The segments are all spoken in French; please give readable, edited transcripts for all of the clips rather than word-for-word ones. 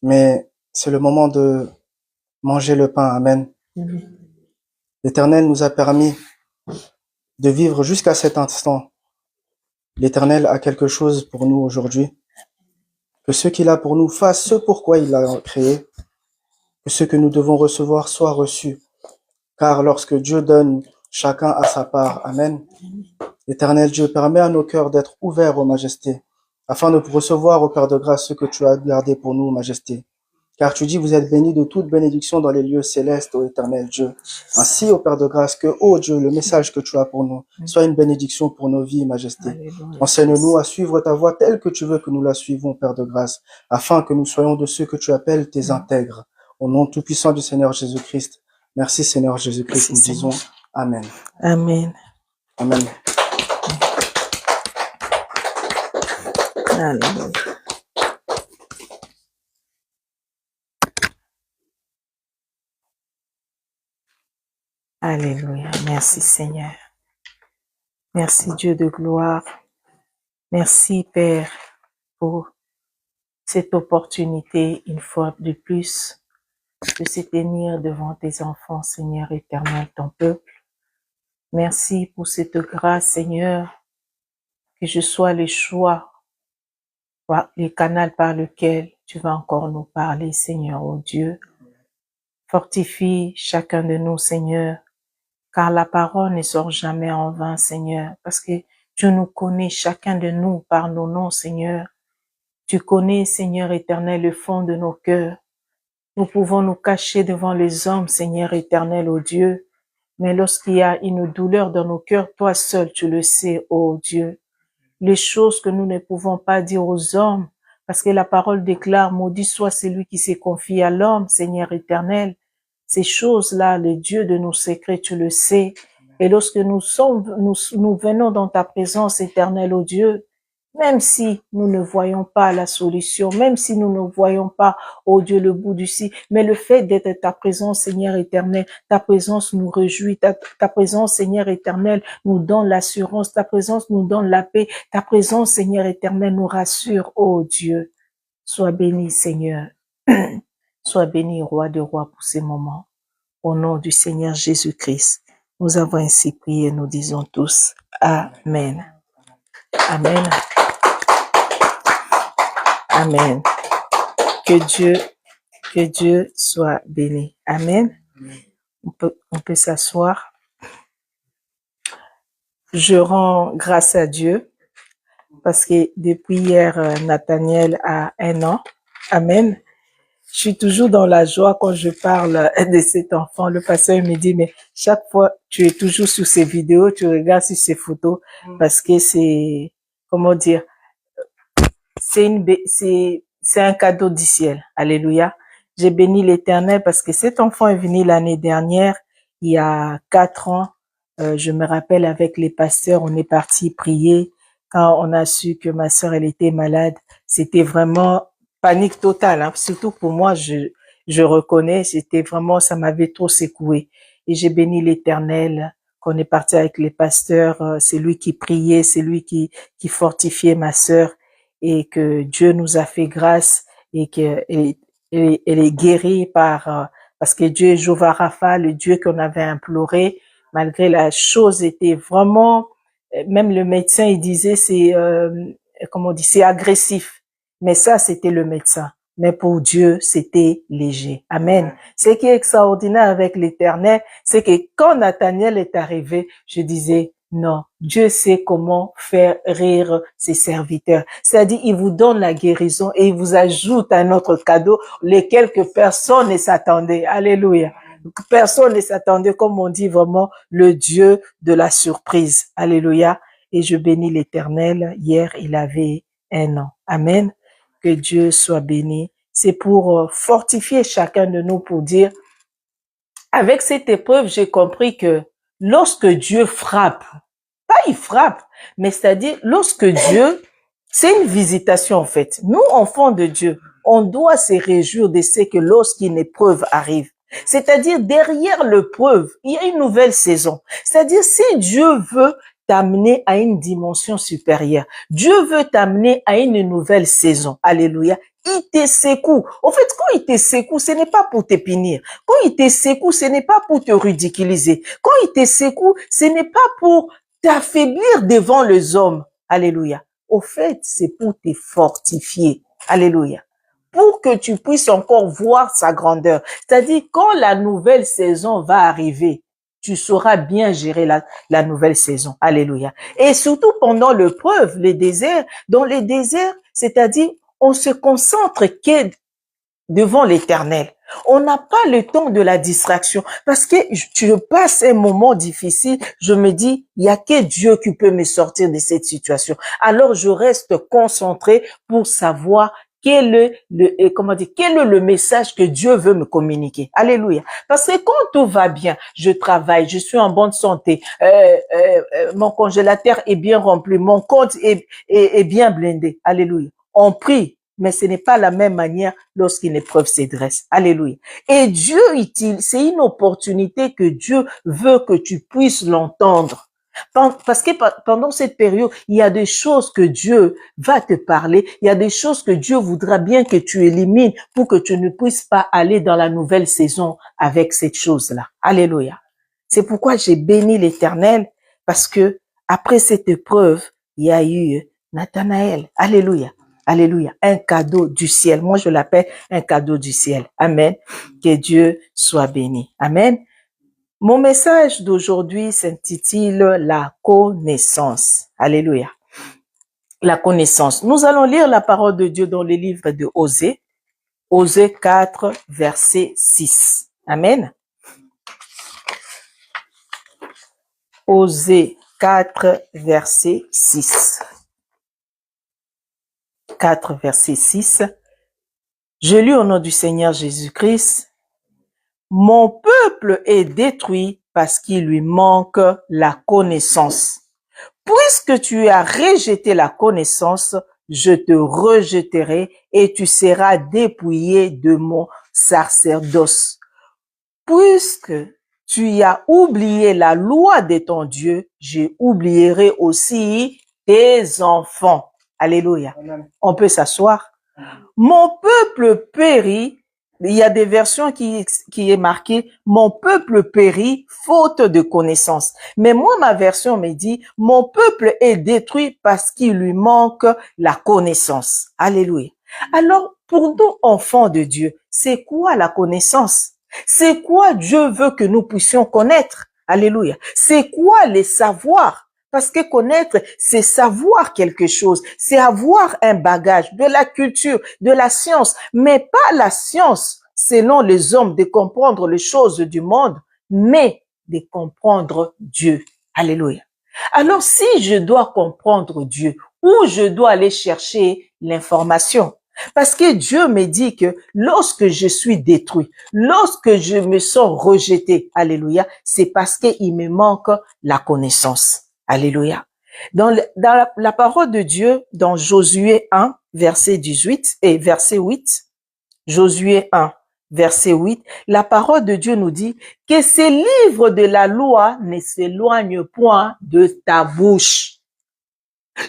mais c'est le moment de manger le pain. Amen. L'Éternel nous a permis de vivre jusqu'à cet instant. L'Éternel a quelque chose pour nous aujourd'hui. Que ce qu'il a pour nous fasse ce pourquoi il l'a créé. Que ce que nous devons recevoir soit reçu. Car lorsque Dieu donne, chacun a sa part. Amen. L'Éternel Dieu, permet à nos cœurs d'être ouverts aux majestés, afin de recevoir au Père de grâce ce que tu as gardé pour nous, majesté. Car tu dis, vous êtes bénis de toute bénédiction dans les lieux célestes, ô Éternel Dieu. Ainsi, ô Père de grâce, que, ô Dieu, le message que tu as pour nous soit une bénédiction pour nos vies, majesté. Enseigne-nous à suivre ta voie telle que tu veux que nous la suivons, Père de grâce, afin que nous soyons de ceux que tu appelles tes intègres. Au nom tout-puissant du Seigneur Jésus-Christ. Merci, Seigneur Jésus-Christ. Nous disons Amen. Amen. Amen. Alléluia. Alléluia. Merci Seigneur. Merci Dieu de gloire. Merci Père pour cette opportunité une fois de plus de se tenir devant tes enfants, Seigneur éternel, ton peuple. Merci pour cette grâce, Seigneur, que je sois le choix, le canal par lequel tu vas encore nous parler, Seigneur, oh Dieu. Fortifie chacun de nous, Seigneur, car la parole ne sort jamais en vain, Seigneur, parce que tu nous connais chacun de nous par nos noms, Seigneur. Tu connais, Seigneur éternel, le fond de nos cœurs. Nous pouvons nous cacher devant les hommes, Seigneur éternel, ô Dieu, mais lorsqu'il y a une douleur dans nos cœurs, toi seul, tu le sais, ô Dieu. Les choses que nous ne pouvons pas dire aux hommes, parce que la parole déclare, maudit soit celui qui se confie à l'homme, Seigneur éternel. Ces choses-là, le Dieu de nos secrets, tu le sais. Et lorsque nous venons dans ta présence éternelle, ô Dieu, même si nous ne voyons pas la solution, même si nous ne voyons pas, ô Dieu, le bout du si, mais le fait d'être ta présence, Seigneur éternel, ta présence nous réjouit, ta présence, Seigneur éternel, nous donne l'assurance, ta présence nous donne la paix, ta présence, Seigneur éternel, nous rassure, ô Dieu. Sois béni, Seigneur. Sois béni, Roi de rois, pour ces moments. Au nom du Seigneur Jésus-Christ, nous avons ainsi prié, nous disons tous Amen. Amen. Amen. Que Dieu soit béni. Amen. On peut s'asseoir. Je rends grâce à Dieu parce que depuis hier, Nathaniel a 1 an. Amen. Je suis toujours dans la joie quand je parle de cet enfant. Le pasteur me dit, mais chaque fois, tu es toujours sur ces vidéos, tu regardes sur ces photos parce que c'est, comment dire, c'est un cadeau du ciel. Alléluia. J'ai béni l'Éternel parce que cet enfant est venu l'année dernière, il y a 4 ans. Je me rappelle avec les pasteurs, on est parti prier. Quand on a su que ma sœur, elle était malade, c'était vraiment panique totale. Hein. Surtout pour moi, je reconnais, c'était vraiment, ça m'avait trop secoué. Et j'ai béni l'Éternel. Qu'on est parti avec les pasteurs, c'est lui qui priait, c'est lui qui fortifiait ma sœur. Et que Dieu nous a fait grâce et qu'elle est guérie parce que Dieu est Jéhovah Rapha, le Dieu qu'on avait imploré, malgré la chose était vraiment, même le médecin il disait c'est comment on dit, c'est agressif, mais ça c'était le médecin, mais pour Dieu c'était léger. Amen. Ce qui est extraordinaire avec l'Éternel, c'est que quand Nathaniel est arrivé, je disais non, Dieu sait comment faire rire ses serviteurs. C'est-à-dire, il vous donne la guérison et il vous ajoute un autre cadeau, lesquels que personne ne s'attendait. Alléluia. Personne ne s'attendait, comme on dit vraiment, le Dieu de la surprise. Alléluia. Et je bénis l'Éternel. Hier, il avait 1 an. Amen. Que Dieu soit béni. C'est pour fortifier chacun de nous pour dire, avec cette épreuve, j'ai compris que lorsque Dieu frappe, pas il frappe, mais c'est-à-dire lorsque Dieu, c'est une visitation en fait. Nous, enfants de Dieu, on doit se réjouir de ce que lorsqu'une épreuve arrive. C'est-à-dire derrière l'épreuve, il y a une nouvelle saison. C'est-à-dire si Dieu veut t'amener à une dimension supérieure. Dieu veut t'amener à une nouvelle saison. Alléluia. Il te secoue. En fait, quand il te secoue, ce n'est pas pour te punir. Quand il te secoue, ce n'est pas pour te ridiculiser. Quand il te secoue, ce n'est pas pour t'affaiblir devant les hommes. Alléluia. Au fait, c'est pour te fortifier. Alléluia. Pour que tu puisses encore voir sa grandeur. C'est-à-dire, quand la nouvelle saison va arriver, tu sauras bien gérer la nouvelle saison. Alléluia. Et surtout pendant l'épreuve, les déserts, dans les déserts, c'est-à-dire, on se concentre devant l'Éternel. On n'a pas le temps de la distraction parce que je passe un moment difficile, je me dis, il y a que Dieu qui peut me sortir de cette situation. Alors, je reste concentré pour savoir quel est le message que Dieu veut me communiquer. Alléluia. Parce que quand tout va bien, je travaille, je suis en bonne santé, mon congélateur est bien rempli, mon compte est bien blindé. Alléluia. On prie, mais ce n'est pas la même manière lorsqu'une épreuve se dresse. Alléluia. Et Dieu c'est une opportunité que Dieu veut que tu puisses l'entendre. Parce que pendant cette période, il y a des choses que Dieu va te parler, il y a des choses que Dieu voudra bien que tu élimines pour que tu ne puisses pas aller dans la nouvelle saison avec cette chose-là. Alléluia. C'est pourquoi j'ai béni l'Éternel, parce que après cette épreuve, il y a eu Nathanaël. Alléluia. Alléluia. Un cadeau du ciel. Moi, je l'appelle un cadeau du ciel. Amen. Que Dieu soit béni. Amen. Mon message d'aujourd'hui s'intitule La connaissance. Alléluia. La connaissance. Nous allons lire la parole de Dieu dans le livre de Osée. Osée 4, verset 6. Amen. Osée 4, verset 6. 4, verset 6. Je lis au nom du Seigneur Jésus-Christ. Mon peuple est détruit parce qu'il lui manque la connaissance. Puisque tu as rejeté la connaissance, je te rejetterai et tu seras dépouillé de mon sacerdoce. Puisque tu as oublié la loi de ton Dieu, je oublierai aussi tes enfants. Alléluia. Amen. On peut s'asseoir. Mon peuple périt. Il y a des versions qui est marqué « Mon peuple périt faute de connaissance ». Mais moi, ma version me dit « Mon peuple est détruit parce qu'il lui manque la connaissance ». Alléluia. Alors, pour nous, enfants de Dieu, c'est quoi la connaissance? C'est quoi Dieu veut que nous puissions connaître? Alléluia. C'est quoi les savoirs? Parce que connaître, c'est savoir quelque chose, c'est avoir un bagage, de la culture, de la science, mais pas la science selon les hommes de comprendre les choses du monde, mais de comprendre Dieu. Alléluia. Alors si je dois comprendre Dieu, où je dois aller chercher l'information? Parce que Dieu me dit que lorsque je suis détruit, lorsque je me sens rejeté, alléluia, c'est parce qu'il me manque la connaissance. Alléluia. Dans la parole de Dieu, dans Josué 1, verset 18 et verset 8, Josué 1, verset 8, la parole de Dieu nous dit que ces livres de la loi ne s'éloignent point de ta bouche.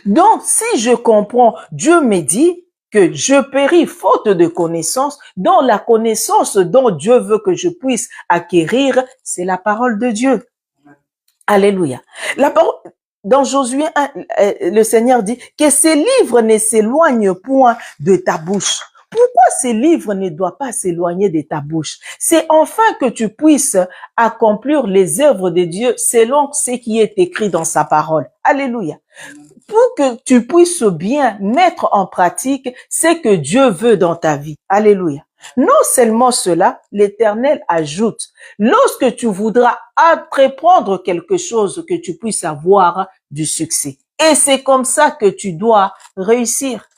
Donc, si je comprends, Dieu me dit que je péris faute de connaissance, dont la connaissance dont Dieu veut que je puisse acquérir, c'est la parole de Dieu. Alléluia. Dans Josué 1, le Seigneur dit que ces livres ne s'éloignent point de ta bouche. Pourquoi ces livres ne doivent pas s'éloigner de ta bouche? C'est enfin que tu puisses accomplir les œuvres de Dieu selon ce qui est écrit dans sa parole. Alléluia. Pour que tu puisses bien mettre en pratique ce que Dieu veut dans ta vie. Alléluia. Non seulement cela, l'Éternel ajoute, lorsque tu voudras entreprendre quelque chose, que tu puisses avoir du succès. Et c'est comme ça que tu dois réussir.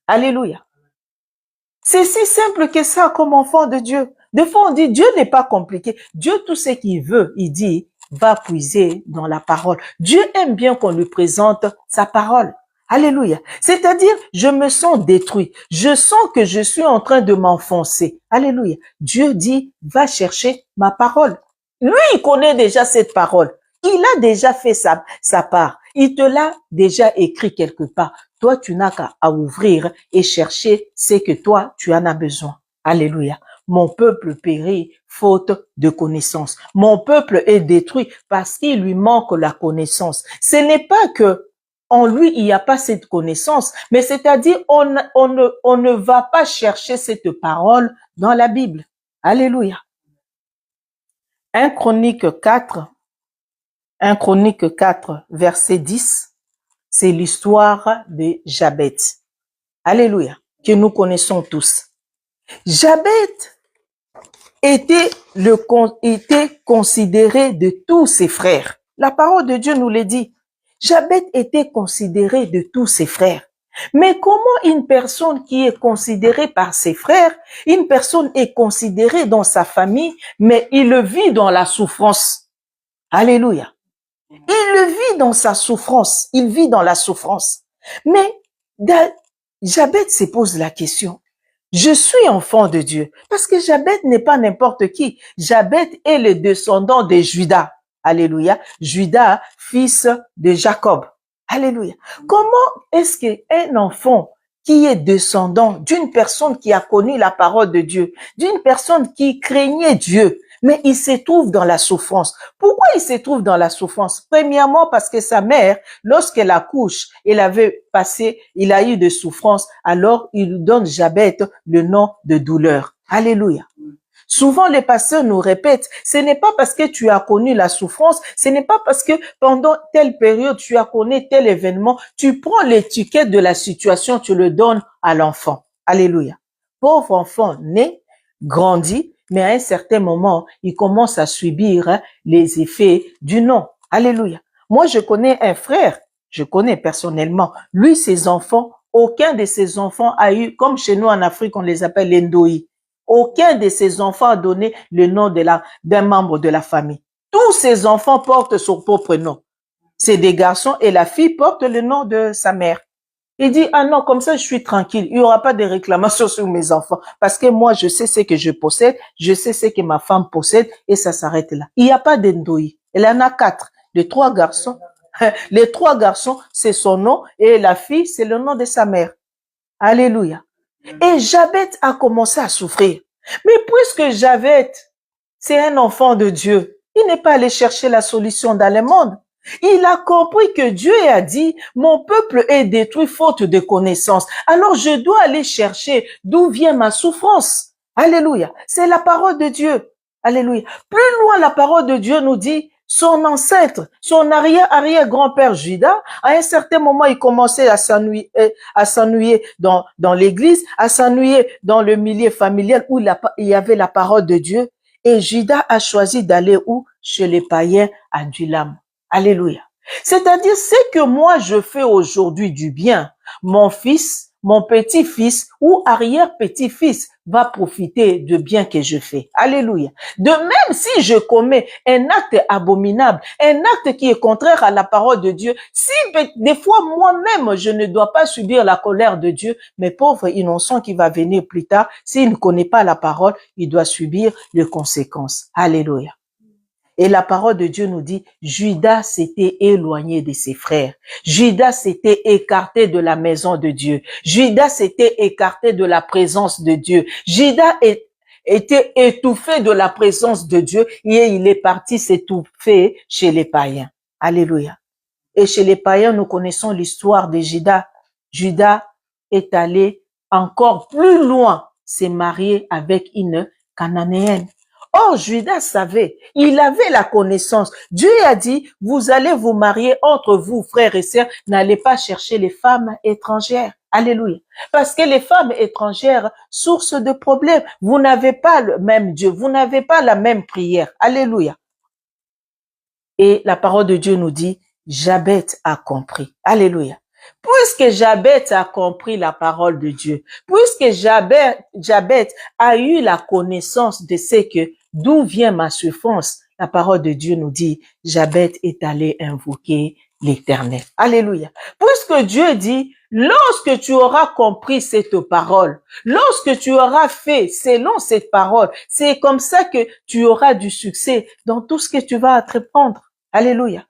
Alléluia. C'est si simple que ça comme enfant de Dieu. Des fois, on dit, Dieu n'est pas compliqué. Dieu, tout ce qu'il veut, il dit, va puiser dans la parole. Dieu aime bien qu'on lui présente sa parole. Alléluia. C'est-à-dire, je me sens détruit. Je sens que je suis en train de m'enfoncer. Alléluia. Dieu dit, va chercher ma parole. Lui, il connaît déjà cette parole. Il a déjà fait sa part. Il te l'a déjà écrit quelque part. Toi, tu n'as qu'à ouvrir et chercher ce que toi, tu en as besoin. Alléluia. Mon peuple périt faute de connaissance. Mon peuple est détruit parce qu'il lui manque la connaissance. Ce n'est pas que en lui, il n'y a pas cette connaissance, mais c'est-à-dire on ne va pas chercher cette parole dans la Bible. Alléluia. 1 Chronique 4, verset 10, c'est l'histoire de Jabet. Alléluia, que nous connaissons tous. Jabet était considéré de tous ses frères. La parole de Dieu nous le dit. Jabet était considéré de tous ses frères. Mais comment une personne qui est considérée par ses frères, une personne est considérée dans sa famille, mais il le vit dans la souffrance. Alléluia. Il le vit dans sa souffrance. Il vit dans la souffrance. Mais Jabet se pose la question. Je suis enfant de Dieu. Parce que Jabet n'est pas n'importe qui. Jabet est le descendant de Juda. Alléluia. Juda, fils de Jacob. Alléluia. Comment est-ce qu'un enfant qui est descendant d'une personne qui a connu la parole de Dieu, d'une personne qui craignait Dieu, mais il se trouve dans la souffrance. Pourquoi il se trouve dans la souffrance? Premièrement, parce que sa mère, lorsqu'elle accouche, il a eu de souffrance, alors il lui donne Jabet le nom de douleur. Alléluia. Souvent, les pasteurs nous répètent, ce n'est pas parce que tu as connu la souffrance, ce n'est pas parce que pendant telle période, tu as connu tel événement, tu prends l'étiquette de la situation, tu le donnes à l'enfant. Alléluia. Pauvre enfant né, grandit, mais à un certain moment, il commence à subir les effets du nom. Alléluia. Moi, je connais un frère, je connais personnellement, lui, ses enfants, aucun de ses enfants a eu, comme chez nous en Afrique, on les appelle l'endoi. Aucun de ses enfants a donné le nom d'un membre de la famille. Tous ses enfants portent son propre nom. C'est des garçons et la fille porte le nom de sa mère. Il dit, ah non, comme ça je suis tranquille. Il n'y aura pas de réclamations sur mes enfants. Parce que moi, je sais ce que je possède, je sais ce que ma femme possède et ça s'arrête là. Il n'y a pas d'endoi. Elle en a 4. Les 3 garçons. Les 3 garçons, c'est son nom et la fille, c'est le nom de sa mère. Alléluia. Et Jabet a commencé à souffrir. Mais puisque Jabet, c'est un enfant de Dieu, il n'est pas allé chercher la solution dans le monde. Il a compris que Dieu a dit, mon peuple est détruit faute de connaissance. Alors je dois aller chercher d'où vient ma souffrance. Alléluia. C'est la parole de Dieu. Alléluia. Plus loin, la parole de Dieu nous dit, son ancêtre, son arrière-grand-père Juda, à un certain moment, il commençait à s'ennuyer dans l'église, à s'ennuyer dans le milieu familial où il y avait la parole de Dieu. Et Juda a choisi d'aller où? Chez les païens à Dulam. Alléluia. C'est-à-dire, c'est que moi je fais aujourd'hui du bien. Mon fils, mon petit-fils ou arrière-petit-fils va profiter de bien que je fais. Alléluia. De même si je commets un acte abominable, un acte qui est contraire à la parole de Dieu, si des fois moi-même je ne dois pas subir la colère de Dieu, mais pauvre innocent qui va venir plus tard, s'il ne connaît pas la parole, il doit subir les conséquences. Alléluia. Et la parole de Dieu nous dit, Judas s'était éloigné de ses frères. Judas s'était écarté de la maison de Dieu. Judas s'était écarté de la présence de Dieu. Judas était étouffé de la présence de Dieu et il est parti s'étouffer chez les païens. Alléluia. Et chez les païens, nous connaissons l'histoire de Judas. Judas est allé encore plus loin, s'est marié avec une Cananéenne. Or, Judas savait, il avait la connaissance. Dieu a dit, vous allez vous marier entre vous, frères et sœurs, n'allez pas chercher les femmes étrangères. Alléluia. Parce que les femmes étrangères, source de problèmes. Vous n'avez pas le même Dieu, vous n'avez pas la même prière. Alléluia. Et la parole de Dieu nous dit, Jabet a compris. Alléluia. Puisque Jabet a compris la parole de Dieu, puisque Jabet a eu la connaissance de ce que d'où vient ma souffrance, la parole de Dieu nous dit, Jabet est allé invoquer l'Éternel. Alléluia. Puisque Dieu dit, lorsque tu auras compris cette parole, lorsque tu auras fait selon cette parole, c'est comme ça que tu auras du succès dans tout ce que tu vas entreprendre. Alléluia.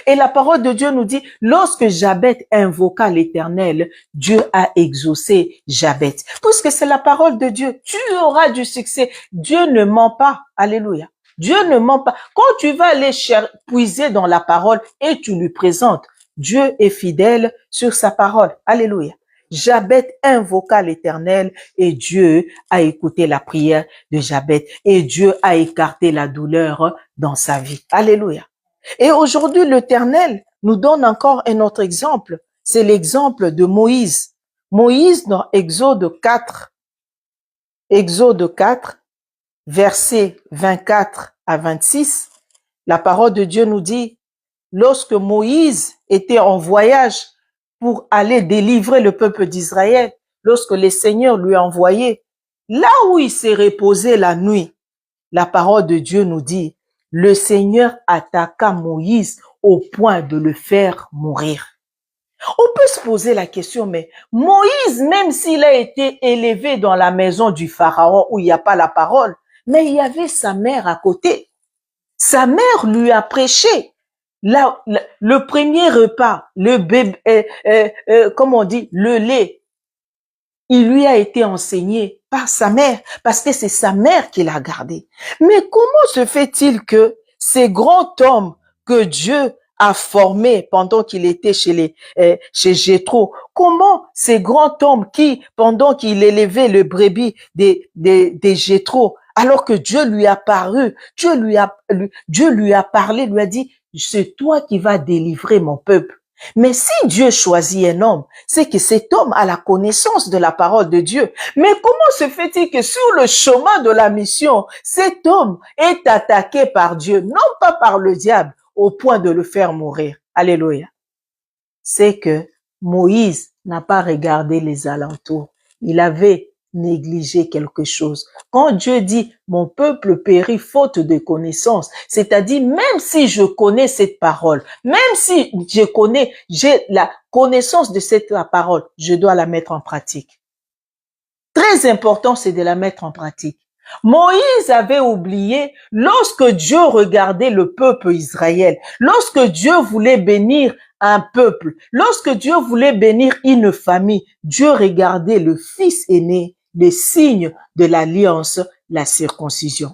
Et la parole de Dieu nous dit, lorsque Jabet invoqua l'Éternel, Dieu a exaucé Jabet. Puisque c'est la parole de Dieu, tu auras du succès. Dieu ne ment pas. Alléluia. Dieu ne ment pas. Quand tu vas aller puiser dans la parole et tu lui présentes, Dieu est fidèle sur sa parole. Alléluia. Jabet invoqua l'Éternel et Dieu a écouté la prière de Jabet et Dieu a écarté la douleur dans sa vie. Alléluia. Et aujourd'hui, l'Éternel nous donne encore un autre exemple. C'est l'exemple de Moïse. Moïse dans Exode 4, versets 24 à 26, la parole de Dieu nous dit, lorsque Moïse était en voyage pour aller délivrer le peuple d'Israël, lorsque le Seigneur lui a envoyé, là où il s'est reposé la nuit, la parole de Dieu nous dit, le Seigneur attaqua Moïse au point de le faire mourir. On peut se poser la question, mais Moïse, même s'il a été élevé dans la maison du Pharaon où il n'y a pas la parole, mais il y avait sa mère à côté. Sa mère lui a prêché. Le premier repas, le bébé, comme on dit, le lait, il lui a été enseigné par sa mère, parce que c'est sa mère qui l'a gardé. Mais comment se fait-il que ces grands hommes que Dieu a formés pendant qu'il était chez Jéthro, comment ces grands hommes qui, pendant qu'il élevait le brebis des Jéthro, alors que Dieu lui a paru, Dieu lui a parlé, lui a dit, c'est toi qui vas délivrer mon peuple. Mais si Dieu choisit un homme, c'est que cet homme a la connaissance de la parole de Dieu. Mais comment se fait-il que sur le chemin de la mission, cet homme est attaqué par Dieu, non pas par le diable, au point de le faire mourir? Alléluia. C'est que Moïse n'a pas regardé les alentours. Il avait négligé quelque chose. Quand Dieu dit « mon peuple périt faute de connaissance », c'est-à-dire même si je connais cette parole, même si j'ai la connaissance de cette parole, je dois la mettre en pratique. Très important, c'est de la mettre en pratique. Moïse avait oublié lorsque Dieu regardait le peuple Israël, lorsque Dieu voulait bénir un peuple, lorsque Dieu voulait bénir une famille, Dieu regardait le fils aîné, les signes de l'alliance, la circoncision.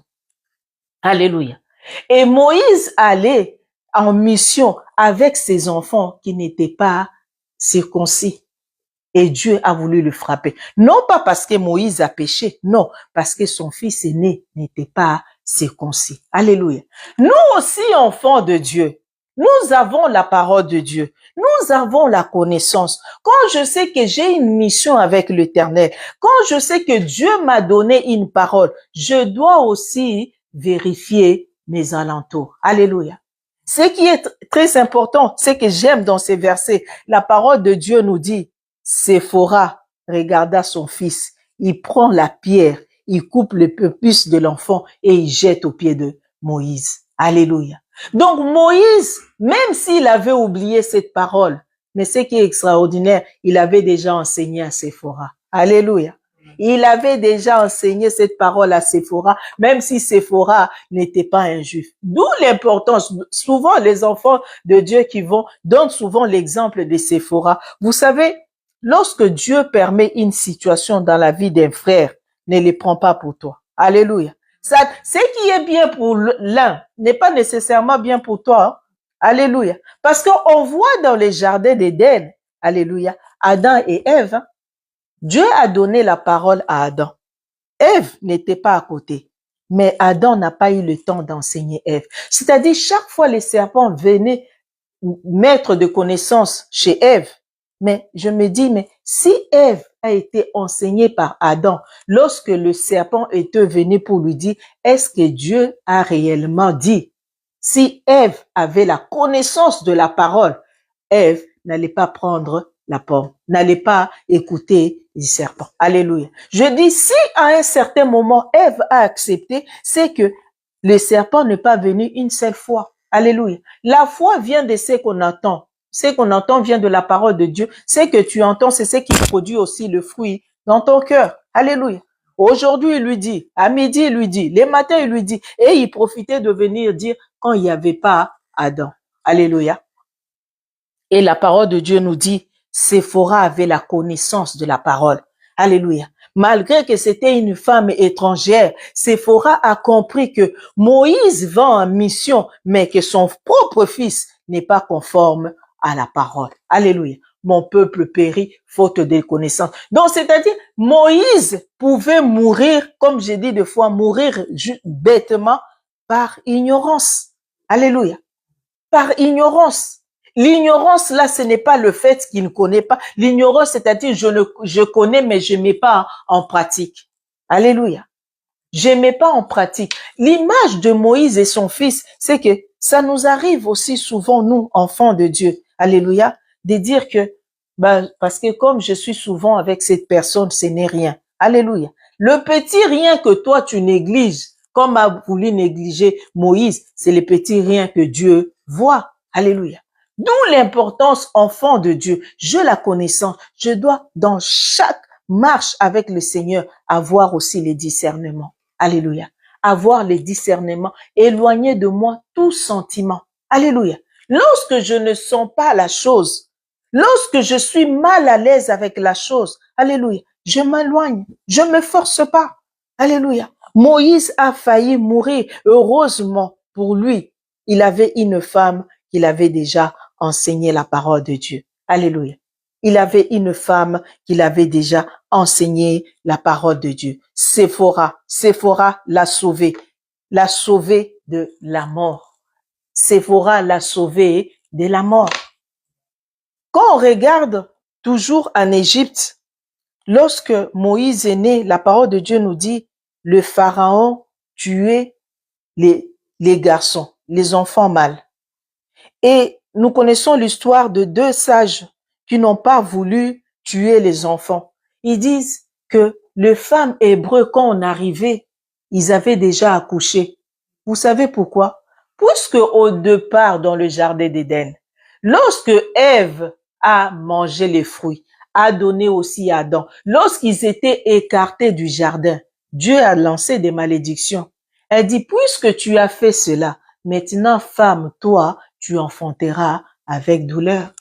Alléluia. Et Moïse allait en mission avec ses enfants qui n'étaient pas circoncis. Et Dieu a voulu le frapper. Non pas parce que Moïse a péché, non, parce que son fils aîné n'était pas circoncis. Alléluia. Nous aussi, enfants de Dieu, nous avons la parole de Dieu. Nous avons la connaissance. Quand je sais que j'ai une mission avec l'Éternel, quand je sais que Dieu m'a donné une parole, je dois aussi vérifier mes alentours. Alléluia. Ce qui est très important, c'est que j'aime dans ces versets, la parole de Dieu nous dit, Séphora regarda son fils, il prend la pierre, il coupe le prépuce de l'enfant et il jette aux pieds de Moïse. Alléluia. Donc Moïse, même s'il avait oublié cette parole, mais ce qui est extraordinaire, il avait déjà enseigné à Séphora. Alléluia. Il avait déjà enseigné cette parole à Séphora, même si Séphora n'était pas un juif. D'où l'importance. Souvent, les enfants de Dieu qui donnent souvent l'exemple de Séphora. Vous savez, lorsque Dieu permet une situation dans la vie d'un frère, ne les prends pas pour toi. Alléluia. Ça, ce qui est bien pour l'un n'est pas nécessairement bien pour toi. Hein? Alléluia. Parce qu'on voit dans les jardins d'Éden, alléluia, Adam et Ève, hein? Dieu a donné la parole à Adam. Ève n'était pas à côté. Mais Adam n'a pas eu le temps d'enseigner Ève. C'est-à-dire, chaque fois les serpents venaient mettre de connaissances chez Ève, mais je me dis, mais si Ève a été enseignée par Adam, lorsque le serpent était venu pour lui dire, est-ce que Dieu a réellement dit? Si Ève avait la connaissance de la parole, Ève n'allait pas prendre la pomme, n'allait pas écouter le serpent. Alléluia. Je dis, si à un certain moment Ève a accepté, c'est que le serpent n'est pas venu une seule fois. Alléluia. La foi vient de ce qu'on entend. Ce qu'on entend vient de la parole de Dieu. Ce que tu entends, c'est ce qui produit aussi le fruit dans ton cœur. Alléluia. Aujourd'hui, il lui dit, à midi, il lui dit, les matins, il lui dit, et il profitait de venir dire quand il n'y avait pas Adam. Alléluia. Et la parole de Dieu nous dit, Séphora avait la connaissance de la parole. Alléluia. Malgré que c'était une femme étrangère, Séphora a compris que Moïse va en mission, mais que son propre fils n'est pas conforme à la parole. Alléluia. Mon peuple périt faute de connaissance. Donc, c'est-à-dire, Moïse pouvait mourir, comme j'ai dit deux fois, mourir bêtement par ignorance. Alléluia. Par ignorance. L'ignorance, là, ce n'est pas le fait qu'il ne connaît pas. L'ignorance, c'est-à-dire, je connais, mais je ne mets pas en pratique. Alléluia. Je ne mets pas en pratique. L'image de Moïse et son fils, c'est que ça nous arrive aussi souvent, nous, enfants de Dieu. Alléluia. De dire que, parce que comme je suis souvent avec cette personne, ce n'est rien. Alléluia. Le petit rien que toi, tu négliges, comme a voulu négliger Moïse, c'est le petit rien que Dieu voit. Alléluia. D'où l'importance, enfant de Dieu, je la connaissance, je dois dans chaque marche avec le Seigneur avoir aussi les discernements. Alléluia. Avoir les discernements, éloigner de moi tout sentiment. Alléluia. Lorsque je ne sens pas la chose, lorsque je suis mal à l'aise avec la chose, alléluia, je m'éloigne, je me force pas. Alléluia. Moïse a failli mourir. Heureusement pour lui, il avait une femme qu'il avait déjà enseigné la parole de Dieu. Alléluia. Il avait une femme qu'il avait déjà enseigné la parole de Dieu. Séphora l'a sauvé de la mort. Séphora l'a sauvé de la mort. Quand on regarde toujours en Égypte, lorsque Moïse est né, la parole de Dieu nous dit, le pharaon tuait les garçons, les enfants mâles. Et nous connaissons l'histoire de deux sages qui n'ont pas voulu tuer les enfants. Ils disent que les femmes hébreux, quand on arrivait, ils avaient déjà accouché. Vous savez pourquoi? Puisque au départ dans le jardin d'Éden, lorsque Ève a mangé les fruits, a donné aussi à Adam, lorsqu'ils étaient écartés du jardin, Dieu a lancé des malédictions. Elle dit, puisque tu as fait cela, maintenant, femme, toi, tu enfanteras avec douleur.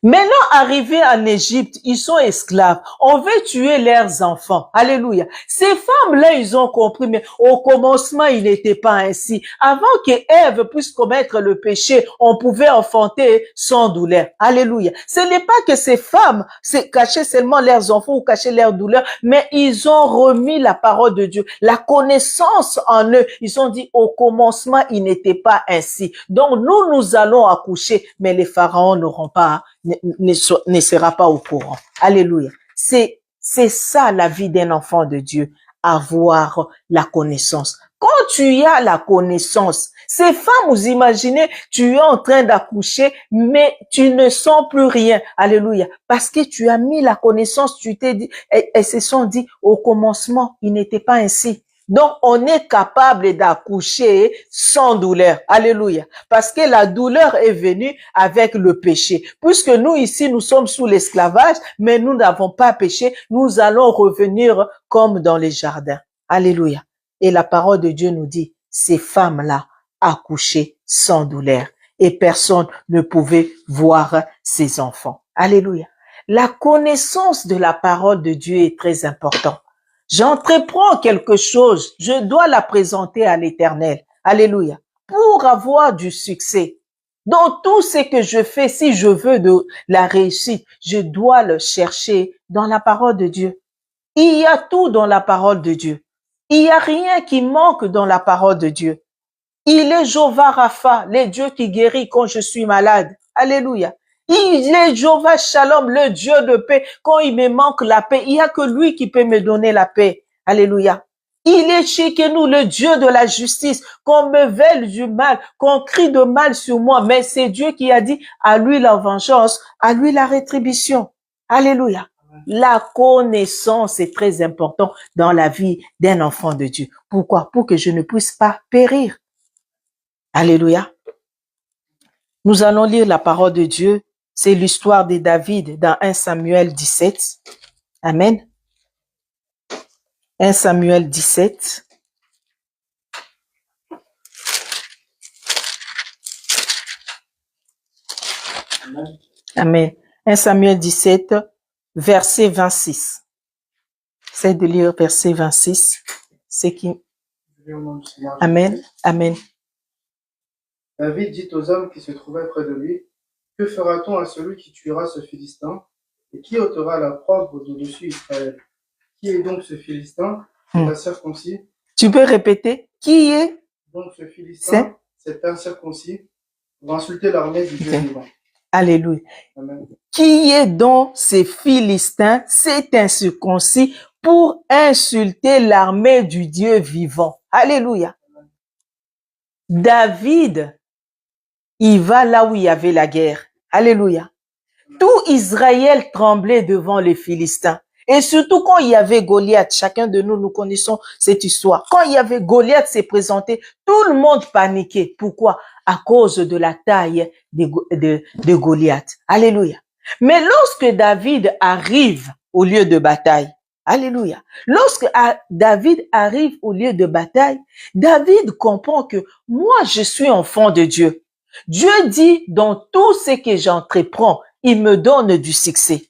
Maintenant, arrivés en Égypte, ils sont esclaves. On veut tuer leurs enfants. Alléluia. Ces femmes-là, ils ont compris, mais au commencement, il n'était pas ainsi. Avant que Ève puisse commettre le péché, on pouvait enfanter sans douleur. Alléluia. Ce n'est pas que ces femmes cachaient seulement leurs enfants ou cachaient leur douleur, mais ils ont remis la parole de Dieu, la connaissance en eux. Ils ont dit, au commencement, il n'était pas ainsi. Donc, nous allons accoucher, mais les pharaons n'auront pas ne sera pas au courant. Alléluia. C'est ça la vie d'un enfant de Dieu, avoir la connaissance. Quand tu as la connaissance, ces femmes, vous imaginez, tu es en train d'accoucher, mais tu ne sens plus rien. Alléluia. Parce que tu as mis la connaissance, tu t'es dit, elles se sont dit, au commencement, il n'était pas ainsi. Donc, on est capable d'accoucher sans douleur. Alléluia. Parce que la douleur est venue avec le péché. Puisque nous, ici, nous sommes sous l'esclavage, mais nous n'avons pas péché, nous allons revenir comme dans les jardins. Alléluia. Et la parole de Dieu nous dit, ces femmes-là accouchaient sans douleur. Et personne ne pouvait voir ses enfants. Alléluia. La connaissance de la parole de Dieu est très importante. J'entreprends quelque chose, je dois la présenter à l'Éternel. Alléluia. Pour avoir du succès. Dans tout ce que je fais, si je veux de la réussite, je dois le chercher dans la parole de Dieu. Il y a tout dans la parole de Dieu. Il n'y a rien qui manque dans la parole de Dieu. Il est Jéhovah Rapha, le Dieu qui guérit quand je suis malade. Alléluia. Il est Jéhovah Shalom, le Dieu de paix. Quand il me manque la paix, il n'y a que lui qui peut me donner la paix. Alléluia. Il est chez nous, le Dieu de la justice. Qu'on me veuille du mal, qu'on crie de mal sur moi. Mais c'est Dieu qui a dit à lui la vengeance, à lui la rétribution. Alléluia. La connaissance est très importante dans la vie d'un enfant de Dieu. Pourquoi? Pour que je ne puisse pas périr. Alléluia. Nous allons lire la parole de Dieu. C'est l'histoire de David dans 1 Samuel 17. Amen. 1 Samuel 17. Amen. 1 Samuel 17, verset 26. C'est de lire verset 26. C'est qui? Amen. Amen. David dit aux hommes qui se trouvaient près de lui, que fera-t-on à celui qui tuera ce Philistin? Et qui ôtera la preuve de dessus Israël? Qui est donc ce Philistin? Cet incirconcis. Tu peux répéter? Qui est donc ce Philistin, cet incirconcis, pour insulter l'armée du Dieu vivant? Alléluia. Amen. Qui est donc ces Philistins, cet incirconcis, pour insulter l'armée du Dieu vivant? Alléluia. David, il va là où il y avait la guerre. Alléluia. Tout Israël tremblait devant les Philistins. Et surtout quand il y avait Goliath, chacun de nous, nous connaissons cette histoire. Quand il y avait Goliath s'est présenté, tout le monde paniquait. Pourquoi? À cause de la taille de Goliath. Alléluia. Mais lorsque David arrive au lieu de bataille, alléluia. Lorsque David arrive au lieu de bataille, David comprend que moi, je suis enfant de Dieu. Dieu dit, dans tout ce que j'entreprends, il me donne du succès.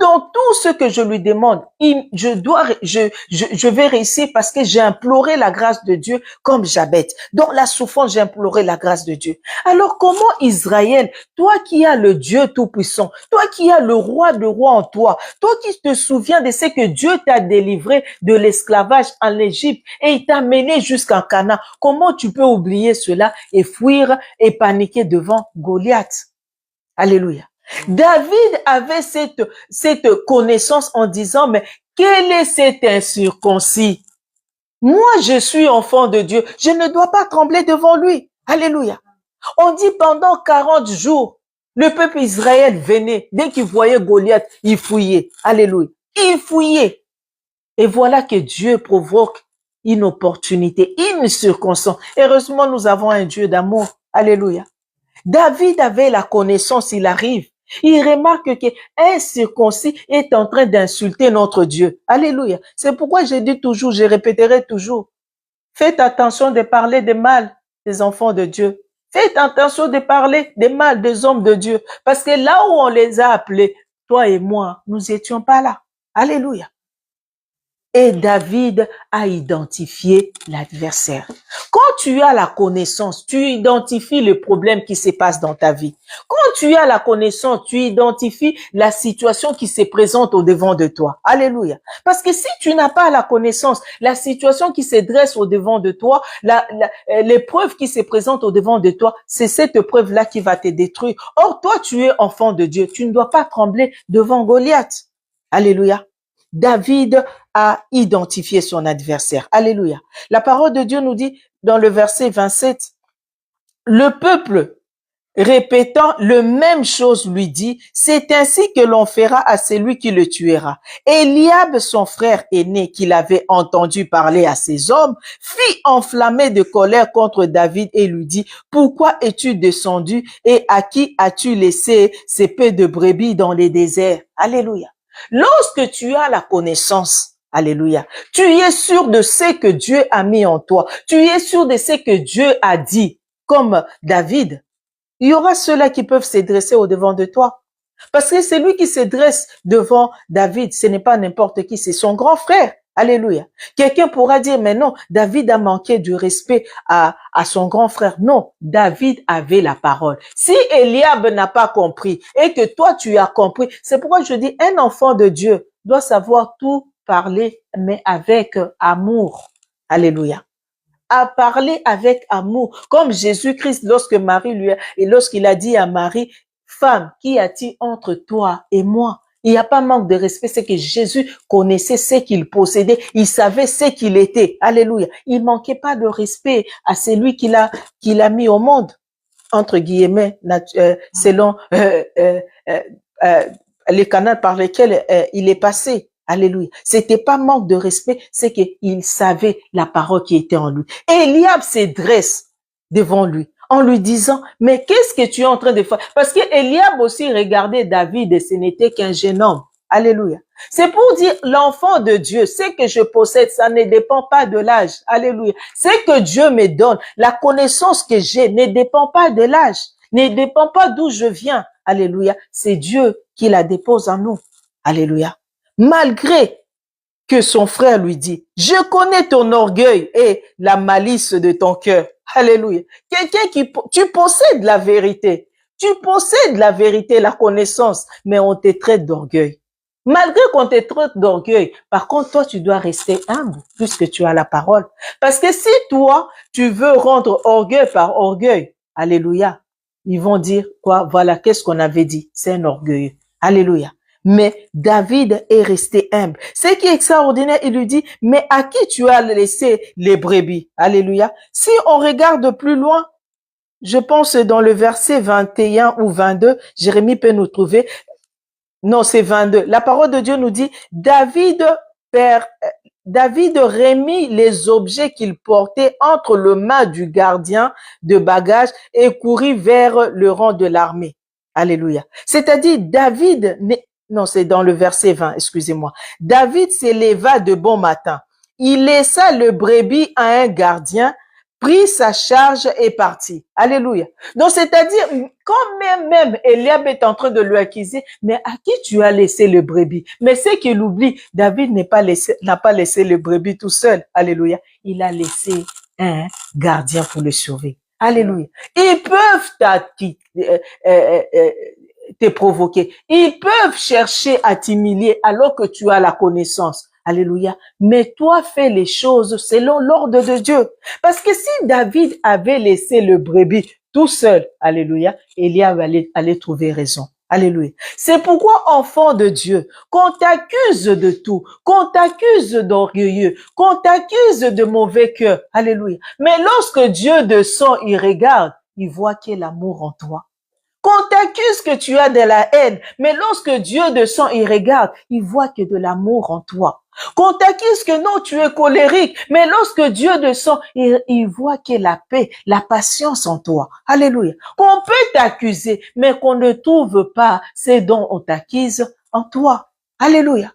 Dans tout ce que je lui demande, je vais réussir parce que j'ai imploré la grâce de Dieu comme Jabez. Dans la souffrance, j'ai imploré la grâce de Dieu. Alors comment Israël, toi qui as le Dieu Tout-Puissant, toi qui as le roi de rois en toi, toi qui te souviens de ce que Dieu t'a délivré de l'esclavage en Égypte et il t'a mené jusqu'en Canaan, comment tu peux oublier cela et fuir et paniquer devant Goliath? Alléluia. David avait cette connaissance en disant, mais quel est cet incirconcis? Moi, je suis enfant de Dieu. Je ne dois pas trembler devant lui. Alléluia. On dit pendant 40 jours, le peuple Israël venait. Dès qu'il voyait Goliath, il fouillait. Alléluia. Il fouillait. Et voilà que Dieu provoque une opportunité, une circonstance. Heureusement, nous avons un Dieu d'amour. Alléluia. David avait la connaissance, il arrive. Il remarque qu'un circoncis est en train d'insulter notre Dieu. Alléluia. C'est pourquoi je dis toujours, je répéterai toujours. Faites attention de parler des mal des enfants de Dieu. Faites attention de parler des mal des hommes de Dieu. Parce que là où on les a appelés, toi et moi, nous étions pas là. Alléluia. Et David a identifié l'adversaire. Quand tu as la connaissance, tu identifies le problème qui se passe dans ta vie. Quand tu as la connaissance, tu identifies la situation qui se présente au devant de toi. Alléluia. Parce que si tu n'as pas la connaissance, la situation qui se dresse au devant de toi, l'épreuve qui se présente au devant de toi, c'est cette épreuve-là qui va te détruire. Or, toi, tu es enfant de Dieu. Tu ne dois pas trembler devant Goliath. Alléluia. David a identifié son adversaire. Alléluia. La parole de Dieu nous dit dans le verset 27, le peuple répétant le même chose lui dit, c'est ainsi que l'on fera à celui qui le tuera. Eliab, son frère aîné, qu'il avait entendu parler à ses hommes, fit enflammer de colère contre David et lui dit, pourquoi es-tu descendu et à qui as-tu laissé ces peu de brebis dans les déserts? Alléluia. Lorsque tu as la connaissance, alléluia, tu es sûr de ce que Dieu a mis en toi. Tu es sûr de ce que Dieu a dit, comme David. Il y aura ceux-là qui peuvent se dresser au devant de toi. Parce que celui qui se dresse devant David, ce n'est pas n'importe qui, c'est son grand frère. Alléluia. Quelqu'un pourra dire, mais non, David a manqué du respect à son grand frère. Non, David avait la parole. Si Eliab n'a pas compris et que toi tu as compris, c'est pourquoi je dis, un enfant de Dieu doit savoir tout parler, mais avec amour. Alléluia. À parler avec amour, comme Jésus-Christ lorsqu'il a dit à Marie, femme, qu'y a-t-il entre toi et moi? Il n'y a pas manque de respect, c'est que Jésus connaissait ce qu'il possédait, il savait ce qu'il était. Alléluia. Il manquait pas de respect à celui qu'il a mis au monde, entre guillemets, selon les canaux par lesquels il est passé. Alléluia. C'était pas manque de respect, c'est qu'il savait la parole qui était en lui. Et Eliab se dresse devant lui en lui disant, mais qu'est-ce que tu es en train de faire? Parce que Eliab aussi regardait David et ce n'était qu'un jeune homme. Alléluia. C'est pour dire, l'enfant de Dieu, ce que je possède, ça ne dépend pas de l'âge. Alléluia. Ce que Dieu me donne, la connaissance que j'ai ne dépend pas de l'âge, ne dépend pas d'où je viens. alléluia, c'est Dieu qui la dépose en nous. Alléluia. Malgré que son frère lui dit, je connais ton orgueil et la malice de ton cœur. Alléluia. Quelqu'un tu possèdes la vérité. Tu possèdes la vérité, la connaissance, mais on te traite d'orgueil. Malgré qu'on te traite d'orgueil, par contre, toi, tu dois rester humble puisque tu as la parole. Parce que si toi, tu veux rendre orgueil par orgueil, alléluia, ils vont dire quoi? Voilà, qu'est-ce qu'on avait dit? C'est un orgueilleux. Alléluia. Mais David est resté humble. Ce qui est extraordinaire, il lui dit, mais à qui tu as laissé les brebis? Alléluia. Si on regarde plus loin, je pense dans le verset 21 ou 22, Jérémie peut nous trouver. Non, c'est 22. La parole de Dieu nous dit, David remit les objets qu'il portait entre le mât du gardien de bagages et courut vers le rang de l'armée. Alléluia. C'est-à-dire, non, c'est dans le verset 20, excusez-moi. David s'éleva de bon matin. Il laissa le brebis à un gardien, prit sa charge et partit. Alléluia. Donc, c'est-à-dire, quand même Eliab est en train de lui accuser, mais à qui tu as laissé le brebis? Mais c'est qu'il oublie, David n'a pas laissé le brebis tout seul. Alléluia. Il a laissé un gardien pour le sauver. Alléluia. Ils peuvent te provoquer. Ils peuvent chercher à t'humilier alors que tu as la connaissance. Alléluia. Mais toi, fais les choses selon l'ordre de Dieu. Parce que si David avait laissé le brebis tout seul, alléluia, Eliab allait trouver raison. Alléluia. C'est pourquoi, enfant de Dieu, qu'on t'accuse de tout, qu'on t'accuse d'orgueilleux, qu'on t'accuse de mauvais cœur. Alléluia. Mais lorsque Dieu descend, il regarde, il voit qu'il y a l'amour en toi. Qu'on t'accuse que tu as de la haine, mais lorsque Dieu descend, il regarde, il voit que de l'amour en toi. Qu'on t'accuse que non, tu es colérique, mais lorsque Dieu descend, il voit qu'il y a la paix, la patience en toi. Alléluia. Qu'on peut t'accuser, mais qu'on ne trouve pas ce dont on t'accuse en toi. Alléluia.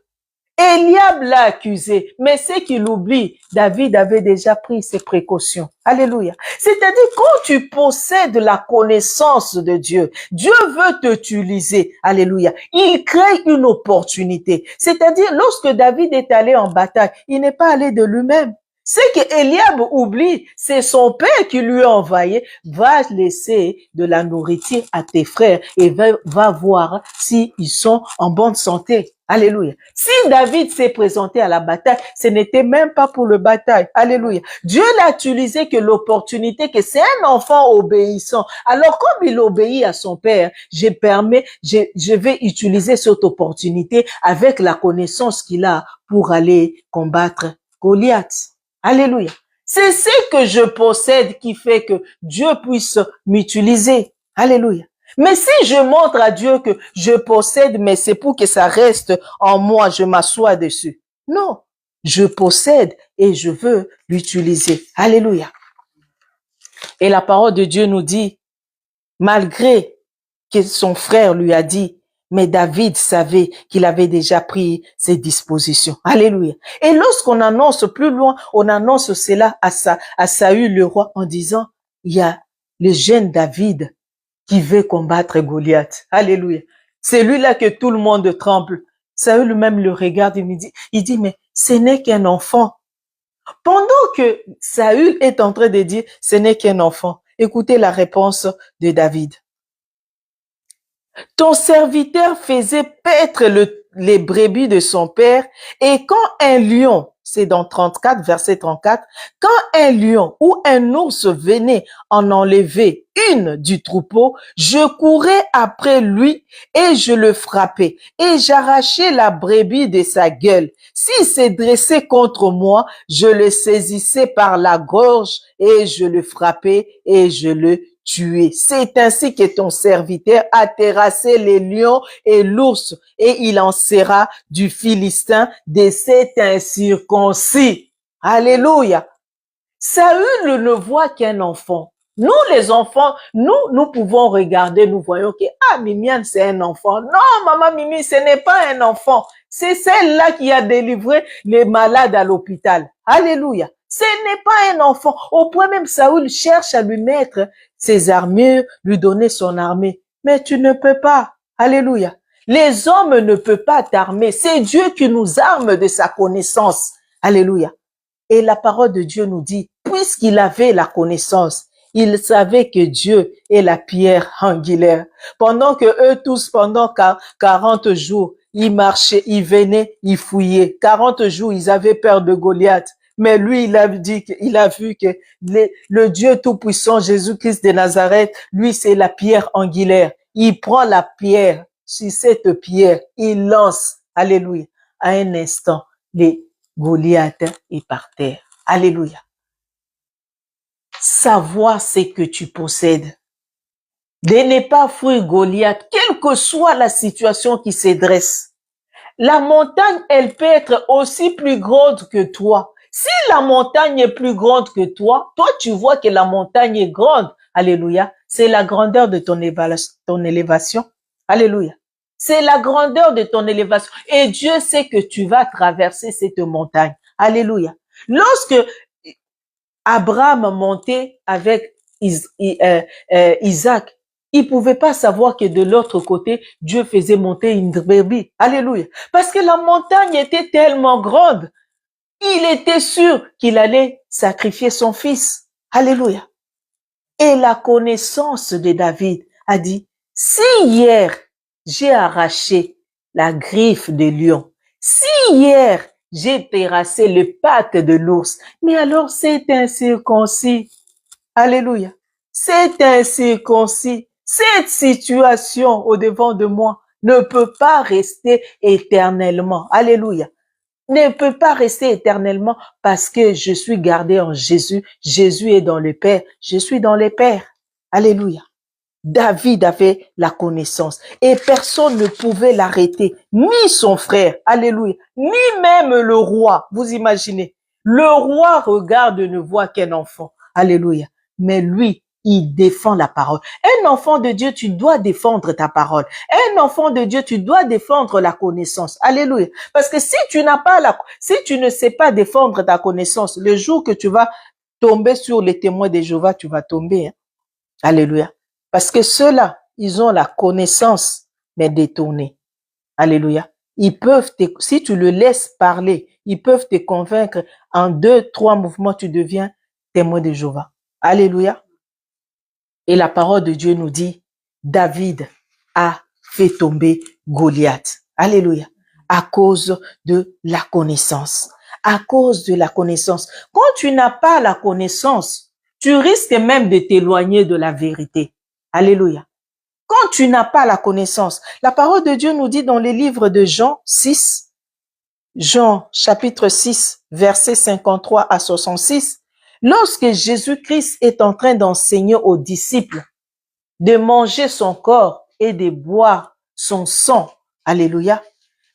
Eliab l'a accusé, mais c'est qu'il oublie, David avait déjà pris ses précautions. Alléluia. C'est-à-dire, quand tu possèdes la connaissance de Dieu, Dieu veut t'utiliser. Alléluia. Il crée une opportunité. C'est-à-dire, lorsque David est allé en bataille, il n'est pas allé de lui-même. Ce que Eliab oublie, c'est son père qui lui a envoyé, va laisser de la nourriture à tes frères et va voir s'ils sont en bonne santé. Alléluia. Si David s'est présenté à la bataille, ce n'était même pas pour le bataille. Alléluia. Dieu l'a utilisé que l'opportunité, que c'est un enfant obéissant. Alors, comme il obéit à son père, je vais utiliser cette opportunité avec la connaissance qu'il a pour aller combattre Goliath. Alléluia. C'est ce que je possède qui fait que Dieu puisse m'utiliser. Alléluia. Mais si je montre à Dieu que je possède, mais c'est pour que ça reste en moi, je m'assois dessus. Non, je possède et je veux l'utiliser. Alléluia. Et la parole de Dieu nous dit, malgré que son frère lui a dit, mais David savait qu'il avait déjà pris ses dispositions. Alléluia. Et lorsqu'on annonce plus loin, on annonce cela à Saül le roi en disant, il y a le jeune David qui veut combattre Goliath. Alléluia. C'est lui-là que tout le monde tremble. Saül même le regarde et il dit, mais ce n'est qu'un enfant. Pendant que Saül est en train de dire, ce n'est qu'un enfant, écoutez la réponse de David. Ton serviteur faisait paître les brebis de son père, et quand un lion, c'est dans 34, verset 34, quand un lion ou un ours venait en enlever une du troupeau, je courais après lui et je le frappais et j'arrachais la brebis de sa gueule. S'il s'est dressé contre moi, je le saisissais par la gorge et je le frappais et je le tuer. C'est ainsi que ton serviteur a terrassé les lions et l'ours, et il en sera du Philistin de cet incirconcis. Alléluia. Saül ne voit qu'un enfant. Nous, les enfants, nous pouvons regarder, nous voyons que, Mimiane, c'est un enfant. Non, maman Mimi, ce n'est pas un enfant. C'est celle-là qui a délivré les malades à l'hôpital. Alléluia. Ce n'est pas un enfant. Au point même, Saül cherche à lui mettre ses armures, lui donner son armée. mais tu ne peux pas. Alléluia. Les hommes ne peuvent pas t'armer. C'est Dieu qui nous arme de sa connaissance. Alléluia. Et la parole de Dieu nous dit, puisqu'il avait la connaissance, il savait que Dieu est la pierre angulaire. Pendant que eux tous, pendant 40 jours, ils marchaient, ils venaient, ils fouillaient. 40 jours, ils avaient peur de Goliath. Mais lui, il a vu que le Dieu Tout-Puissant, Jésus-Christ de Nazareth, lui, c'est la pierre angulaire. Il prend la pierre, sur cette pierre, il lance, alléluia, à un instant, les Goliath est par terre. Alléluia. Savoir ce que tu possèdes. De ne pas fuir Goliath, quelle que soit la situation qui se dresse. La montagne, elle peut être aussi plus grande que toi. Si la montagne est plus grande que toi, toi tu vois que la montagne est grande. Alléluia. C'est la grandeur de ton élévation. Alléluia. C'est la grandeur de ton élévation. Et Dieu sait que tu vas traverser cette montagne. Alléluia. Lorsque Abraham montait avec Isaac, il pouvait pas savoir que de l'autre côté, Dieu faisait monter une brebis. Alléluia. Parce que la montagne était tellement grande. Il était sûr qu'il allait sacrifier son fils. Alléluia. Et la connaissance de David a dit, si hier j'ai arraché la griffe de lion, si hier j'ai terrassé les pattes de l'ours, mais alors c'est incirconcis. Alléluia. C'est incirconcis. Cette situation au devant de moi ne peut pas rester éternellement. Alléluia. Ne peut pas rester éternellement parce que je suis gardé en Jésus. Jésus est dans le Père. Je suis dans le Père. Alléluia. David avait la connaissance et personne ne pouvait l'arrêter, ni son frère, alléluia, ni même le roi. Vous imaginez, le roi regarde et ne voit qu'un enfant, alléluia, mais lui, il défend la parole. Un enfant de Dieu, tu dois défendre ta parole. Un enfant de Dieu, tu dois défendre la connaissance, alléluia, parce que si tu ne sais pas défendre ta connaissance, le jour que tu vas tomber sur les témoins de Jéhovah, tu vas tomber, hein? Alléluia. Parce que ceux-là, ils ont la connaissance, mais détournée. Alléluia. Ils peuvent si tu le laisses parler, ils peuvent te convaincre en 2, 3 mouvements, tu deviens témoin de Jéhovah. Alléluia. Et la parole de Dieu nous dit, David a fait tomber Goliath. Alléluia. À cause de la connaissance. À cause de la connaissance. Quand tu n'as pas la connaissance, tu risques même de t'éloigner de la vérité. Alléluia. Quand tu n'as pas la connaissance, la parole de Dieu nous dit dans les livres de Jean 6, Jean chapitre 6, verset 53 à 66, lorsque Jésus-Christ est en train d'enseigner aux disciples de manger son corps et de boire son sang, alléluia,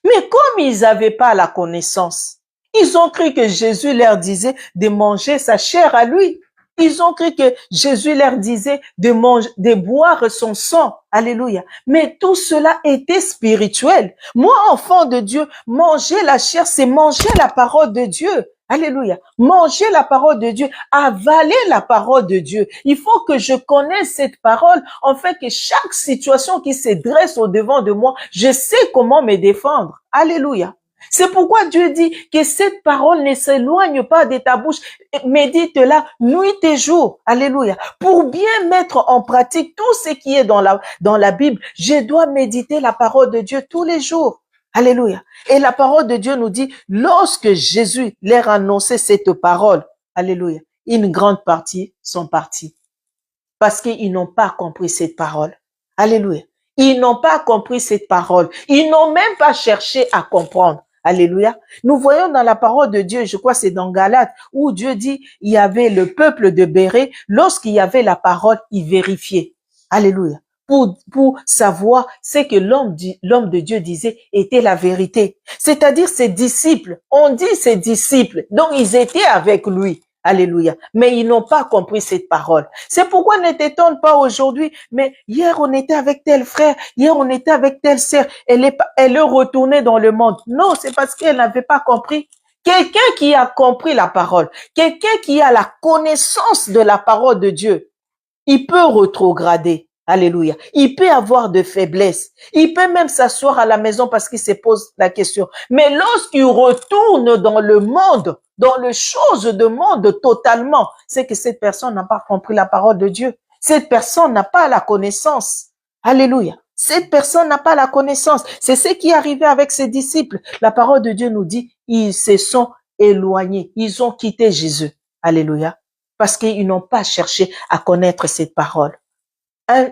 mais comme ils n'avaient pas la connaissance, ils ont cru que Jésus leur disait de manger sa chair à lui. Ils ont cru que Jésus leur disait de boire son sang. Alléluia. Mais tout cela était spirituel. Moi, enfant de Dieu, manger la chair, c'est manger la parole de Dieu. Alléluia. Manger la parole de Dieu, avaler la parole de Dieu. Il faut que je connaisse cette parole, en fait que chaque situation qui se dresse au devant de moi, je sais comment me défendre. Alléluia. C'est pourquoi Dieu dit que cette parole ne s'éloigne pas de ta bouche. Médite-la nuit et jour. Alléluia. Pour bien mettre en pratique tout ce qui est dans la Bible, je dois méditer la parole de Dieu tous les jours. Alléluia. Et la parole de Dieu nous dit, lorsque Jésus leur annonçait cette parole, alléluia, une grande partie sont partis. Parce qu'ils n'ont pas compris cette parole. Alléluia. Ils n'ont pas compris cette parole. Ils n'ont même pas cherché à comprendre. Alléluia. Nous voyons dans la parole de Dieu, je crois c'est dans Galates, où Dieu dit, il y avait le peuple de Bérée, lorsqu'il y avait la parole, il vérifiait. Alléluia. Pour savoir ce que l'homme de Dieu disait était la vérité. C'est-à-dire ses disciples. On dit ses disciples. Donc ils étaient avec lui. Alléluia. Mais ils n'ont pas compris cette parole. C'est pourquoi ne t'étonne pas aujourd'hui. Mais hier, on était avec tel frère. Hier, on était avec telle sœur. Elle est retournée dans le monde. Non, c'est parce qu'elle n'avait pas compris. Quelqu'un qui a compris la parole, quelqu'un qui a la connaissance de la parole de Dieu, il peut rétrograder. Alléluia. Il peut avoir de faiblesses. Il peut même s'asseoir à la maison parce qu'il se pose la question. Mais lorsqu'il retourne dans le monde, dans les choses de monde totalement, c'est que cette personne n'a pas compris la parole de Dieu. Cette personne n'a pas la connaissance. Alléluia. Cette personne n'a pas la connaissance. C'est ce qui est arrivé avec ses disciples. La parole de Dieu nous dit, ils se sont éloignés. Ils ont quitté Jésus. Alléluia. Parce qu'ils n'ont pas cherché à connaître cette parole. Un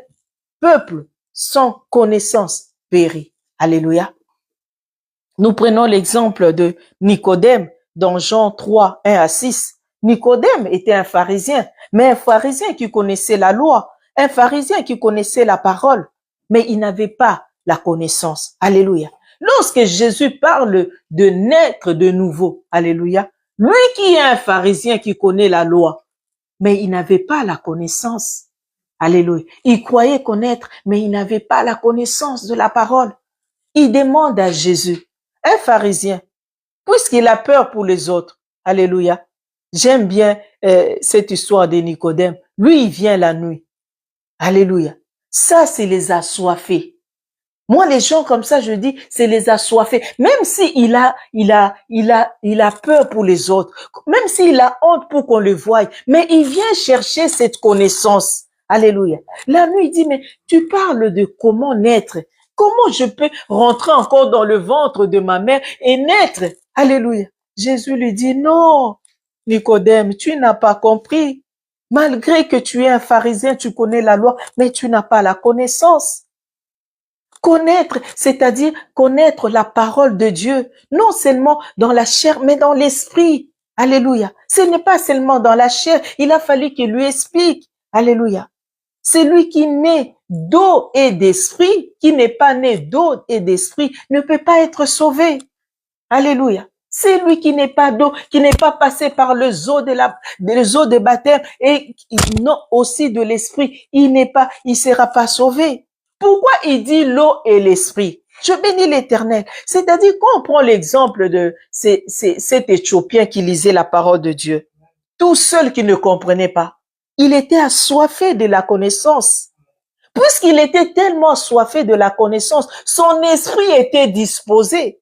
peuple sans connaissance périt. Alléluia. Nous prenons l'exemple de Nicodème dans Jean 3, 1 à 6. Nicodème était un pharisien, mais un pharisien qui connaissait la loi, un pharisien qui connaissait la parole, mais il n'avait pas la connaissance. Alléluia. Lorsque Jésus parle de naître de nouveau, alléluia, lui qui est un pharisien qui connaît la loi, mais il n'avait pas la connaissance. Alléluia. Il croyait connaître, mais il n'avait pas la connaissance de la parole. Il demande à Jésus, un pharisien, puisqu'il a peur pour les autres. Alléluia. J'aime bien cette histoire de Nicodème. Lui, il vient la nuit. Alléluia. Ça, c'est les assoiffés. Moi, les gens comme ça, je dis, c'est les assoiffés. Même si il a peur pour les autres, même s'il a honte pour qu'on le voie, mais il vient chercher cette connaissance. Alléluia. La nuit, il dit, mais tu parles de comment naître. Comment je peux rentrer encore dans le ventre de ma mère et naître? Alléluia. Jésus lui dit, non, Nicodème, tu n'as pas compris. Malgré que tu es un pharisien, tu connais la loi, mais tu n'as pas la connaissance. Connaître, c'est-à-dire connaître la parole de Dieu, non seulement dans la chair, mais dans l'esprit. Alléluia. Ce n'est pas seulement dans la chair, il a fallu qu'il lui explique. Alléluia. Celui qui naît d'eau et d'esprit, qui n'est pas né d'eau et d'esprit, ne peut pas être sauvé. Alléluia. C'est lui qui n'est pas d'eau, qui n'est pas passé par les eaux de baptême et non aussi de l'esprit, il sera pas sauvé. Pourquoi il dit l'eau et l'esprit? Je bénis l'Éternel. C'est-à-dire, quand on prend l'exemple de cet Éthiopien qui lisait la parole de Dieu, tout seul qui ne comprenait pas, il était assoiffé de la connaissance. Puisqu'il était tellement assoiffé de la connaissance, son esprit était disposé.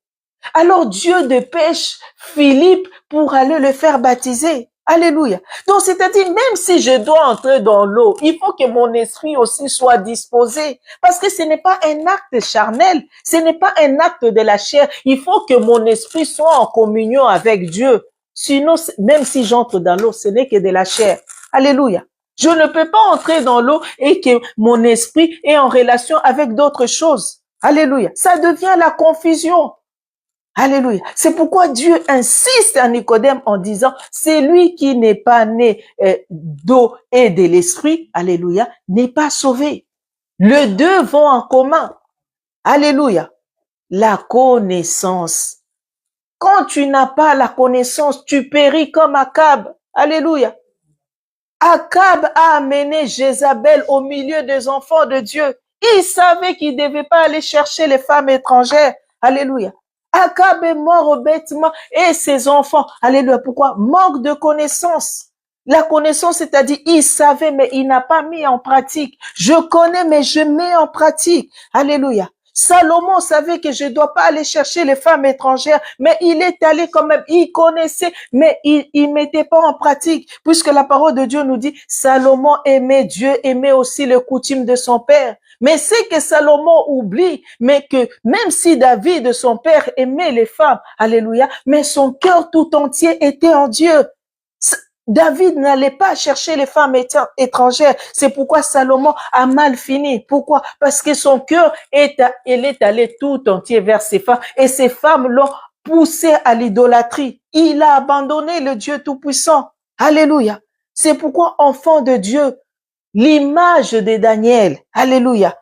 Alors Dieu dépêche Philippe pour aller le faire baptiser. Alléluia. Donc, c'est-à-dire, même si je dois entrer dans l'eau, il faut que mon esprit aussi soit disposé. Parce que ce n'est pas un acte charnel. Ce n'est pas un acte de la chair. Il faut que mon esprit soit en communion avec Dieu. Sinon, même si j'entre dans l'eau, ce n'est que de la chair. Alléluia. Je ne peux pas entrer dans l'eau et que mon esprit est en relation avec d'autres choses. Alléluia. Ça devient la confusion. Alléluia. C'est pourquoi Dieu insiste à Nicodème en disant, c'est lui qui n'est pas né d'eau et de l'esprit, alléluia, n'est pas sauvé. Les deux vont en commun. Alléluia. La connaissance. Quand tu n'as pas la connaissance, tu péris comme Akab. Alléluia. Akab a amené Jézabel au milieu des enfants de Dieu. Il savait qu'il ne devait pas aller chercher les femmes étrangères. Alléluia. Akab est mort bêtement et ses enfants. Alléluia. Pourquoi? Manque de connaissance. La connaissance, c'est-à-dire, il savait, mais il n'a pas mis en pratique. Je connais, mais je mets en pratique. Alléluia. Salomon savait que je ne dois pas aller chercher les femmes étrangères, mais il est allé quand même, il connaissait, mais il mettait pas en pratique, puisque la parole de Dieu nous dit, Salomon aimait Dieu, aimait aussi les coutumes de son père. Mais c'est que Salomon oublie, mais que même si David, son père, aimait les femmes, alléluia, mais son cœur tout entier était en Dieu. David n'allait pas chercher les femmes étrangères. C'est pourquoi Salomon a mal fini. Pourquoi? Parce que son cœur est allé tout entier vers ces femmes et ces femmes l'ont poussé à l'idolâtrie. Il a abandonné le Dieu Tout-Puissant. Alléluia. C'est pourquoi, enfant de Dieu, l'image de Daniel, alléluia.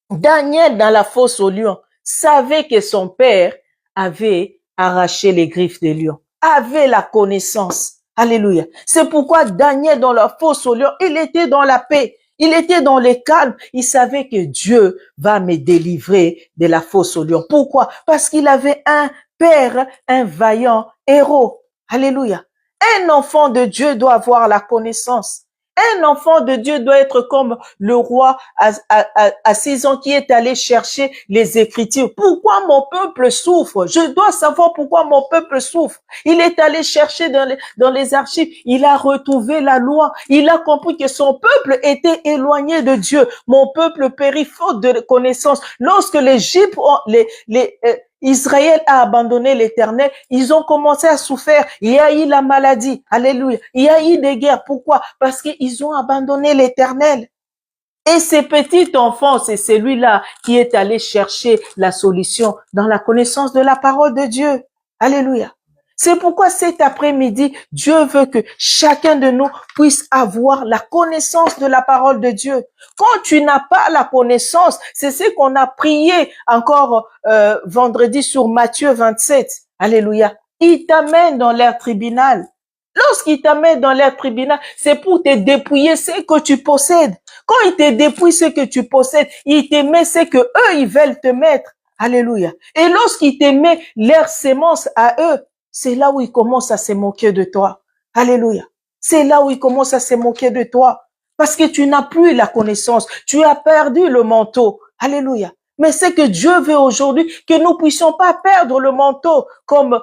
Daniel, dans la fosse au lion, savait que son père avait arraché les griffes des lions, avait la connaissance. Alléluia. C'est pourquoi Daniel, dans la fosse au lion, il était dans la paix. Il était dans le calme. Il savait que Dieu va me délivrer de la fosse au lion. Pourquoi? Parce qu'il avait un père, un vaillant héros. Alléluia. Un enfant de Dieu doit avoir la connaissance. Un enfant de Dieu doit être comme le roi à 6 ans qui est allé chercher les Écritures. Pourquoi mon peuple souffre? Je dois savoir pourquoi mon peuple souffre. Il est allé chercher dans les archives. Il a retrouvé la loi. Il a compris que son peuple était éloigné de Dieu. Mon peuple périt faute de connaissance. Lorsque l'Égypte, Israël a abandonné l'Éternel, ils ont commencé à souffrir. Il y a eu la maladie. Alléluia. Il y a eu des guerres. Pourquoi? Parce qu'ils ont abandonné l'Éternel. Et ces petits enfants, c'est celui-là qui est allé chercher la solution dans la connaissance de la parole de Dieu. Alléluia. C'est pourquoi cet après-midi, Dieu veut que chacun de nous puisse avoir la connaissance de la parole de Dieu. Quand tu n'as pas la connaissance, c'est ce qu'on a prié encore vendredi sur Matthieu 27. Alléluia. Il t'amène dans leur tribunal. Lorsqu'il t'amène dans leur tribunal, c'est pour te dépouiller ce que tu possèdes. Quand il te dépouille ce que tu possèdes, il te met ce que eux, ils veulent te mettre. Alléluia. Et lorsqu'il te met leur sémence à eux, c'est là où ils commencent à se moquer de toi. Alléluia. C'est là où ils commencent à se moquer de toi. Parce que tu n'as plus la connaissance. Tu as perdu le manteau. Alléluia. Mais c'est que Dieu veut aujourd'hui que nous puissions pas perdre le manteau comme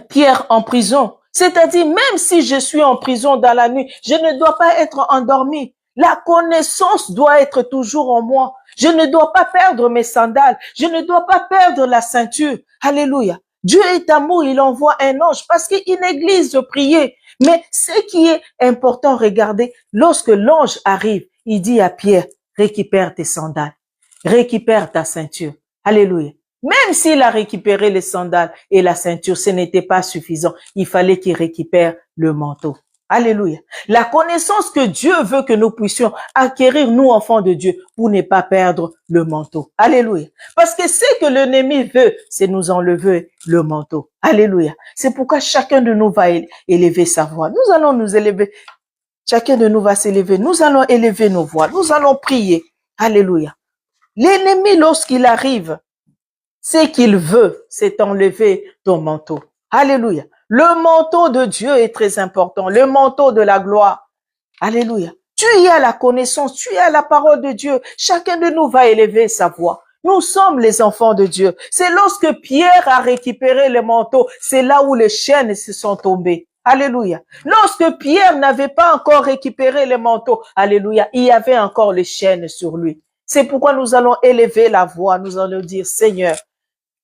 Pierre en prison. C'est-à-dire, même si je suis en prison dans la nuit, je ne dois pas être endormi. La connaissance doit être toujours en moi. Je ne dois pas perdre mes sandales. Je ne dois pas perdre la ceinture. Alléluia. Dieu est amour, il envoie un ange parce qu'il néglige de prier. Mais ce qui est important, regardez, lorsque l'ange arrive, il dit à Pierre, récupère tes sandales, récupère ta ceinture. Alléluia. Même s'il a récupéré les sandales et la ceinture, ce n'était pas suffisant. Il fallait qu'il récupère le manteau. Alléluia. La connaissance que Dieu veut que nous puissions acquérir, nous enfants de Dieu, pour ne pas perdre le manteau. Alléluia. Parce que ce que l'ennemi veut, c'est nous enlever le manteau. Alléluia. C'est pourquoi chacun de nous va élever sa voix. Nous allons nous élever. Chacun de nous va s'élever. Nous allons élever nos voix. Nous allons prier. Alléluia. L'ennemi, lorsqu'il arrive, ce qu'il veut, c'est enlever ton manteau. Alléluia. Le manteau de Dieu est très important. Le manteau de la gloire. Alléluia. Tu y as la connaissance, tu y as la parole de Dieu. Chacun de nous va élever sa voix. Nous sommes les enfants de Dieu. C'est lorsque Pierre a récupéré le manteau, c'est là où les chaînes se sont tombées. Alléluia. Lorsque Pierre n'avait pas encore récupéré le manteau, alléluia, il y avait encore les chaînes sur lui. C'est pourquoi nous allons élever la voix. Nous allons dire, Seigneur,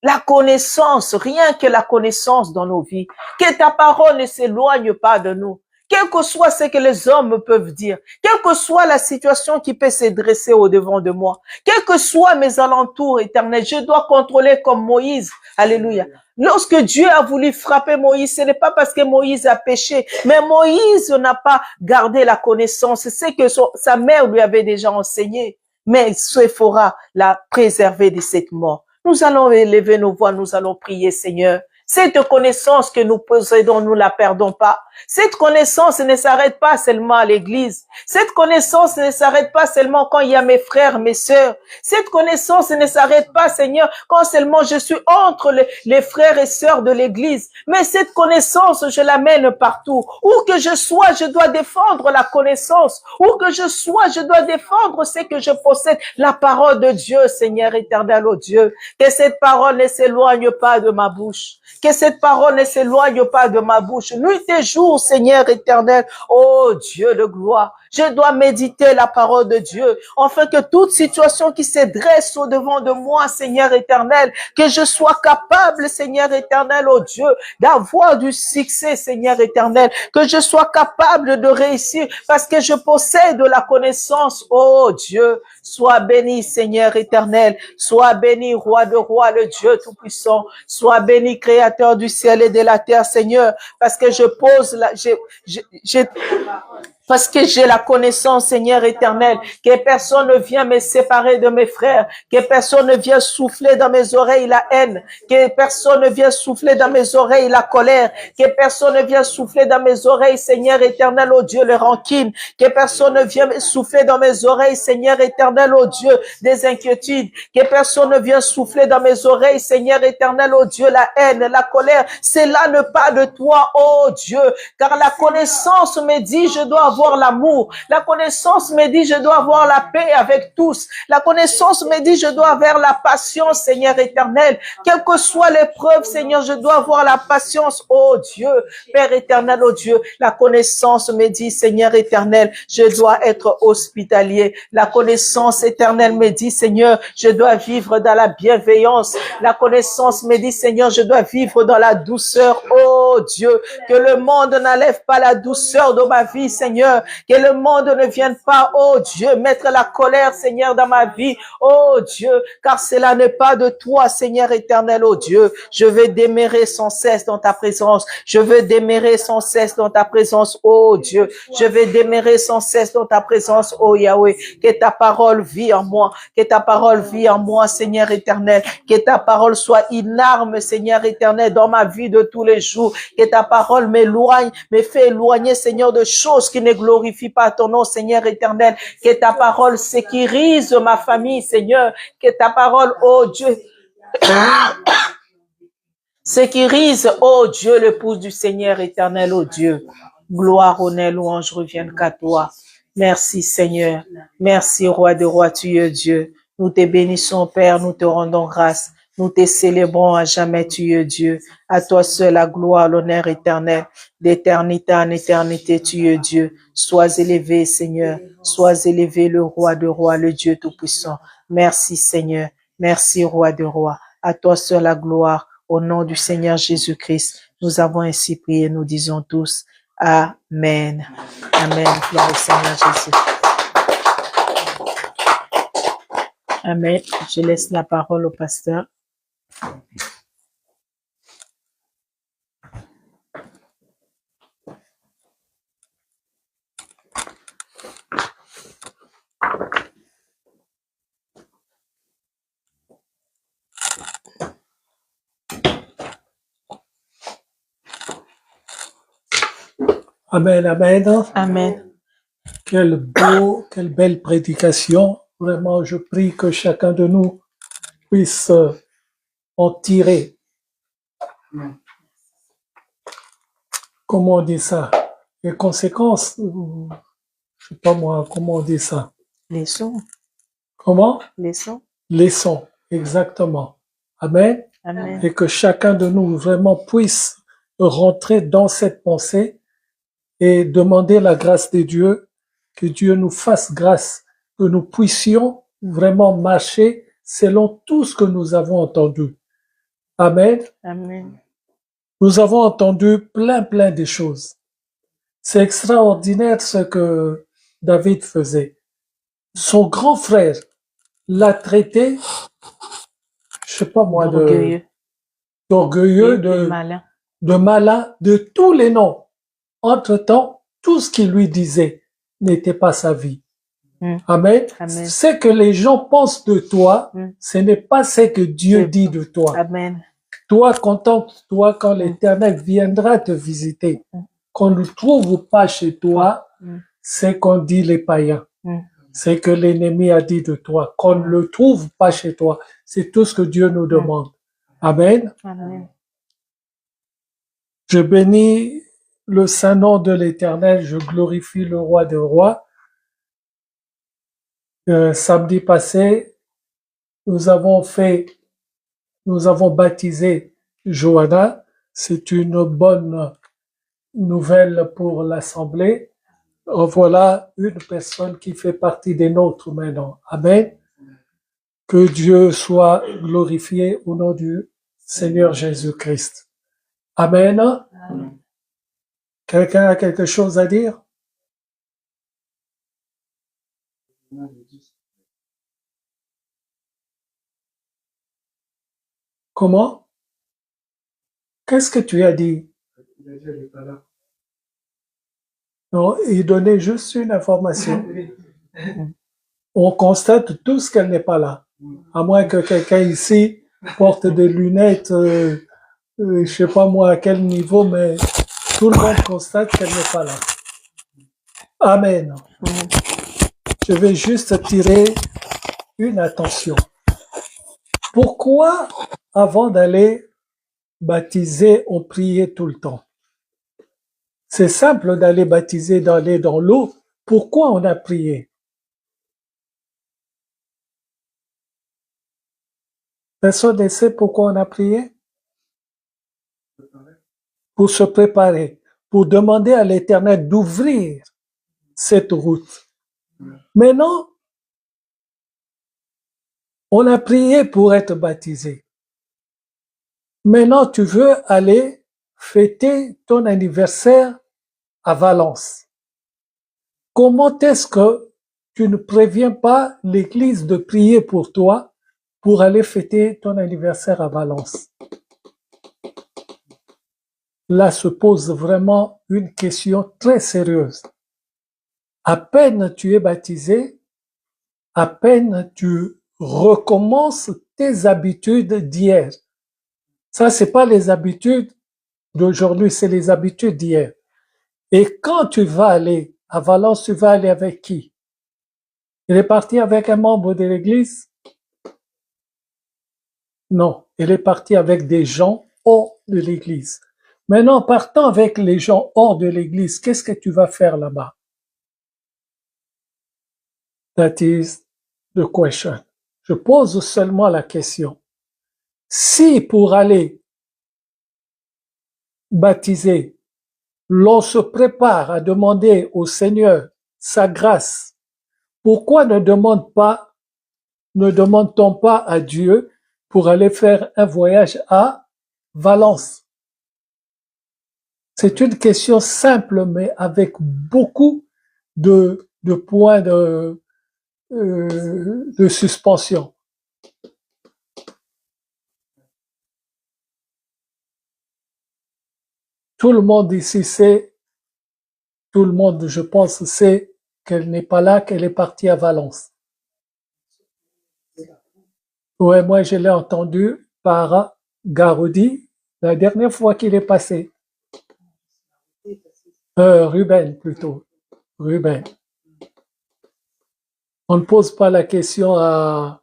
la connaissance, rien que la connaissance dans nos vies, que ta parole ne s'éloigne pas de nous, quel que soit ce que les hommes peuvent dire, quelle que soit la situation qui peut se dresser au devant de moi, quels que soient mes alentours éternels, je dois contrôler comme Moïse. Alléluia. Lorsque Dieu a voulu frapper Moïse, ce n'est pas parce que Moïse a péché, mais Moïse n'a pas gardé la connaissance. C'est que sa mère lui avait déjà enseigné, mais Séphora l'a préservé de cette mort. Nous allons élever nos voix, nous allons prier, Seigneur. Cette connaissance que nous possédons, nous la perdons pas. Cette connaissance ne s'arrête pas seulement à l'église. Cette connaissance ne s'arrête pas seulement quand il y a mes frères, mes sœurs. Cette connaissance ne s'arrête pas, Seigneur, quand seulement je suis entre les frères et sœurs de l'église. Mais cette connaissance, je l'amène partout. Où que je sois, je dois défendre la connaissance. Où que je sois, je dois défendre ce que je possède. La parole de Dieu, Seigneur éternel, oh Dieu. Que cette parole ne s'éloigne pas de ma bouche. Que cette parole ne s'éloigne pas de ma bouche. Nuit et jour, Seigneur éternel, oh Dieu de gloire, je dois méditer la parole de Dieu, afin que toute situation qui se dresse au devant de moi, Seigneur éternel, que je sois capable, Seigneur éternel, oh Dieu, d'avoir du succès, Seigneur éternel, que je sois capable de réussir, parce que je possède la connaissance, oh Dieu. Sois béni, Seigneur éternel, sois béni, roi de rois, le Dieu tout-puissant, sois béni, créateur du ciel et de la terre, Seigneur, parce que je pose Parce que j'ai la connaissance, Seigneur éternel, que personne ne vient me séparer de mes frères, que personne ne vient souffler dans mes oreilles la haine, que personne ne vient souffler dans mes oreilles la colère, que personne ne vient souffler dans mes oreilles, Seigneur éternel, oh Dieu, le rancune, que personne ne vient souffler dans mes oreilles, Seigneur éternel, oh Dieu, des inquiétudes, que personne ne vient souffler dans mes oreilles, Seigneur éternel, oh Dieu, la haine, la colère. Cela ne pas de toi, oh Dieu, car la connaissance me dit, je dois avoir l'amour. La connaissance me dit, je dois avoir la paix avec tous. La connaissance me dit, je dois avoir la patience, Seigneur éternel. Quelle que soit l'épreuve, Seigneur, je dois avoir la patience, oh Dieu, Père éternel, oh Dieu. La connaissance me dit, Seigneur éternel, je dois être hospitalier. La connaissance éternelle me dit, Seigneur, je dois vivre dans la bienveillance. La connaissance me dit, Seigneur, je dois vivre dans la douceur, oh Dieu. Que le monde n'enlève pas la douceur de ma vie, Seigneur. Que le monde ne vienne pas, oh Dieu, mettre la colère, Seigneur, dans ma vie, oh Dieu, car cela n'est pas de toi, Seigneur éternel, oh Dieu. Je veux demeurer sans cesse dans ta présence. Je veux demeurer sans cesse dans ta présence, oh Dieu. Je veux demeurer sans cesse dans ta présence, oh Yahweh. Que ta parole vit en moi. Que ta parole vit en moi, Seigneur éternel. Que ta parole soit une arme, Seigneur éternel, dans ma vie de tous les jours. Que ta parole m'éloigne, me fait éloigner, Seigneur, de choses qui ne glorifient pas ton nom, Seigneur éternel. Que ta parole sécurise ma famille, Seigneur. Que ta parole, oh Dieu, sécurise, oh Dieu, l'épouse du Seigneur éternel, oh Dieu. Gloire, honneur, louange reviennent qu'à toi. Merci, Seigneur. Merci, Roi de rois, tu es Dieu. Nous te bénissons, Père, nous te rendons grâce. Nous te célébrons à jamais, tu es Dieu. À toi seul la gloire, l'honneur éternel. D'éternité en éternité, tu es Dieu. Sois élevé, Seigneur. Sois élevé, le Roi de rois, le Dieu tout-puissant. Merci, Seigneur. Merci, Roi de rois. À toi seul la gloire. Au nom du Seigneur Jésus-Christ, nous avons ainsi prié, nous disons tous Amen. Amen. Gloire au Seigneur Jésus. Amen. Je laisse la parole au pasteur. Amen, amen. Amen. Quelle belle prédication. Vraiment, je prie que chacun de nous puisse en tirer. Comment on dit ça? Les conséquences, je sais pas moi, comment on dit ça? Leçon. Comment? Leçon. Leçon, exactement. Amen. Amen. Et que chacun de nous vraiment puisse rentrer dans cette pensée et demander la grâce de Dieu, que Dieu nous fasse grâce, que nous puissions vraiment marcher selon tout ce que nous avons entendu. Amen. Amen. Nous avons entendu plein de choses. C'est extraordinaire ce que David faisait. Son grand frère l'a traité, je sais pas moi, d'orgueilleux, de malin, de tous les noms. Entre-temps, tout ce qu'il lui disait n'était pas sa vie. Amen. Amen. Ce que les gens pensent de toi, ce n'est pas ce que Dieu dit de toi. Amen. Toi, contente-toi quand l'Éternel viendra te visiter. Qu'on ne trouve pas chez toi, c'est qu'on dit les païens. C'est que l'ennemi a dit de toi. Qu'on ne le trouve pas chez toi. C'est tout ce que Dieu nous demande. Amen. Amen. Je bénis le saint nom de l'Éternel, je glorifie le Roi des rois. Samedi passé, nous avons baptisé Johanna. C'est une bonne nouvelle pour l'Assemblée. Voilà une personne qui fait partie des nôtres maintenant. Amen. Que Dieu soit glorifié au nom du Seigneur Jésus-Christ. Amen. Amen. Quelqu'un a quelque chose à dire? Comment? Qu'est-ce que tu as dit? Non, il donnait juste une information. On constate tous qu'elle n'est pas là. À moins que quelqu'un ici porte des lunettes, je sais pas moi à quel niveau, mais tout le monde constate qu'elle n'est pas là. Amen. Je vais juste attirer une attention. Pourquoi, avant d'aller baptiser, on priait tout le temps? C'est simple d'aller baptiser, d'aller dans l'eau. Pourquoi on a prié? Personne ne sait pourquoi on a prié? Pour se préparer, pour demander à l'Éternel d'ouvrir cette route. Maintenant, on a prié pour être baptisé. Maintenant, tu veux aller fêter ton anniversaire à Valence. Comment est-ce que tu ne préviens pas l'Église de prier pour toi pour aller fêter ton anniversaire à Valence? Là se pose vraiment une question très sérieuse. À peine tu es baptisé, à peine tu recommences tes habitudes d'hier. Ça, c'est pas les habitudes d'aujourd'hui, c'est les habitudes d'hier. Et quand tu vas aller à Valence, tu vas aller avec qui? Il est parti avec un membre de l'église? Non, il est parti avec des gens hors de l'église. Maintenant, partant avec les gens hors de l'église, qu'est-ce que tu vas faire là-bas? That is the question. Je pose seulement la question. Si pour aller baptiser, l'on se prépare à demander au Seigneur sa grâce, pourquoi ne demande-t-on pas à Dieu pour aller faire un voyage à Valence? C'est une question simple, mais avec beaucoup de points de suspension. Tout le monde ici sait, tout le monde, je pense, sait qu'elle n'est pas là, qu'elle est partie à Valence. Ouais, moi je l'ai entendu par Garodi la dernière fois qu'il est passé. Ruben plutôt. Ruben. On ne pose pas la question à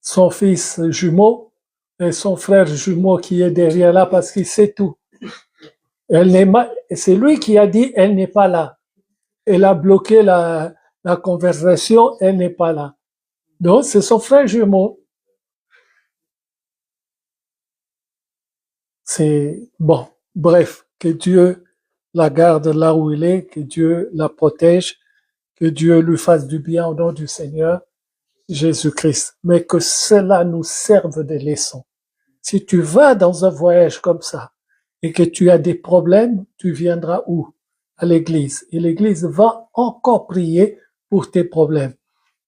son fils jumeau et son frère jumeau qui est derrière là parce qu'il sait tout. C'est lui qui a dit elle n'est pas là. Elle a bloqué la conversation, elle n'est pas là. Donc c'est son frère jumeau. C'est bon. Bref, que Dieu la garde là où il est, que Dieu la protège, que Dieu lui fasse du bien au nom du Seigneur Jésus-Christ. Mais que cela nous serve de leçon. Si tu vas dans un voyage comme ça et que tu as des problèmes, tu viendras où? À l'église. Et l'église va encore prier pour tes problèmes.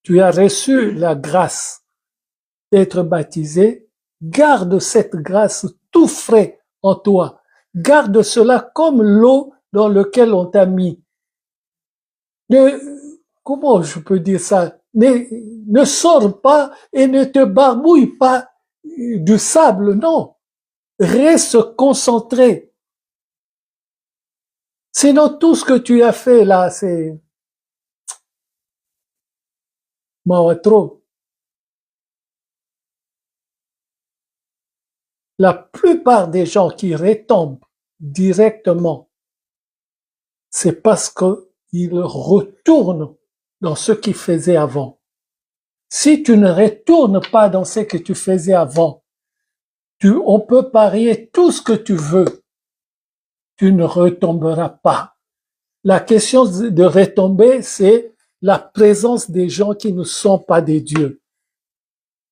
Tu as reçu la grâce d'être baptisé. Garde cette grâce tout frais en toi. Garde cela comme l'eau dans laquelle on t'a mis. Comment je peux dire ça? Ne sors pas et ne te barbouille pas du sable, non. Reste concentré. Sinon, tout ce que tu as fait là, c'est trop. La plupart des gens qui retombent directement, c'est parce qu'ils retournent dans ce qu'ils faisaient avant. Si tu ne retournes pas dans ce que tu faisais avant, on peut parier tout ce que tu veux. Tu ne retomberas pas. La question de retomber, c'est la présence des gens qui ne sont pas des dieux.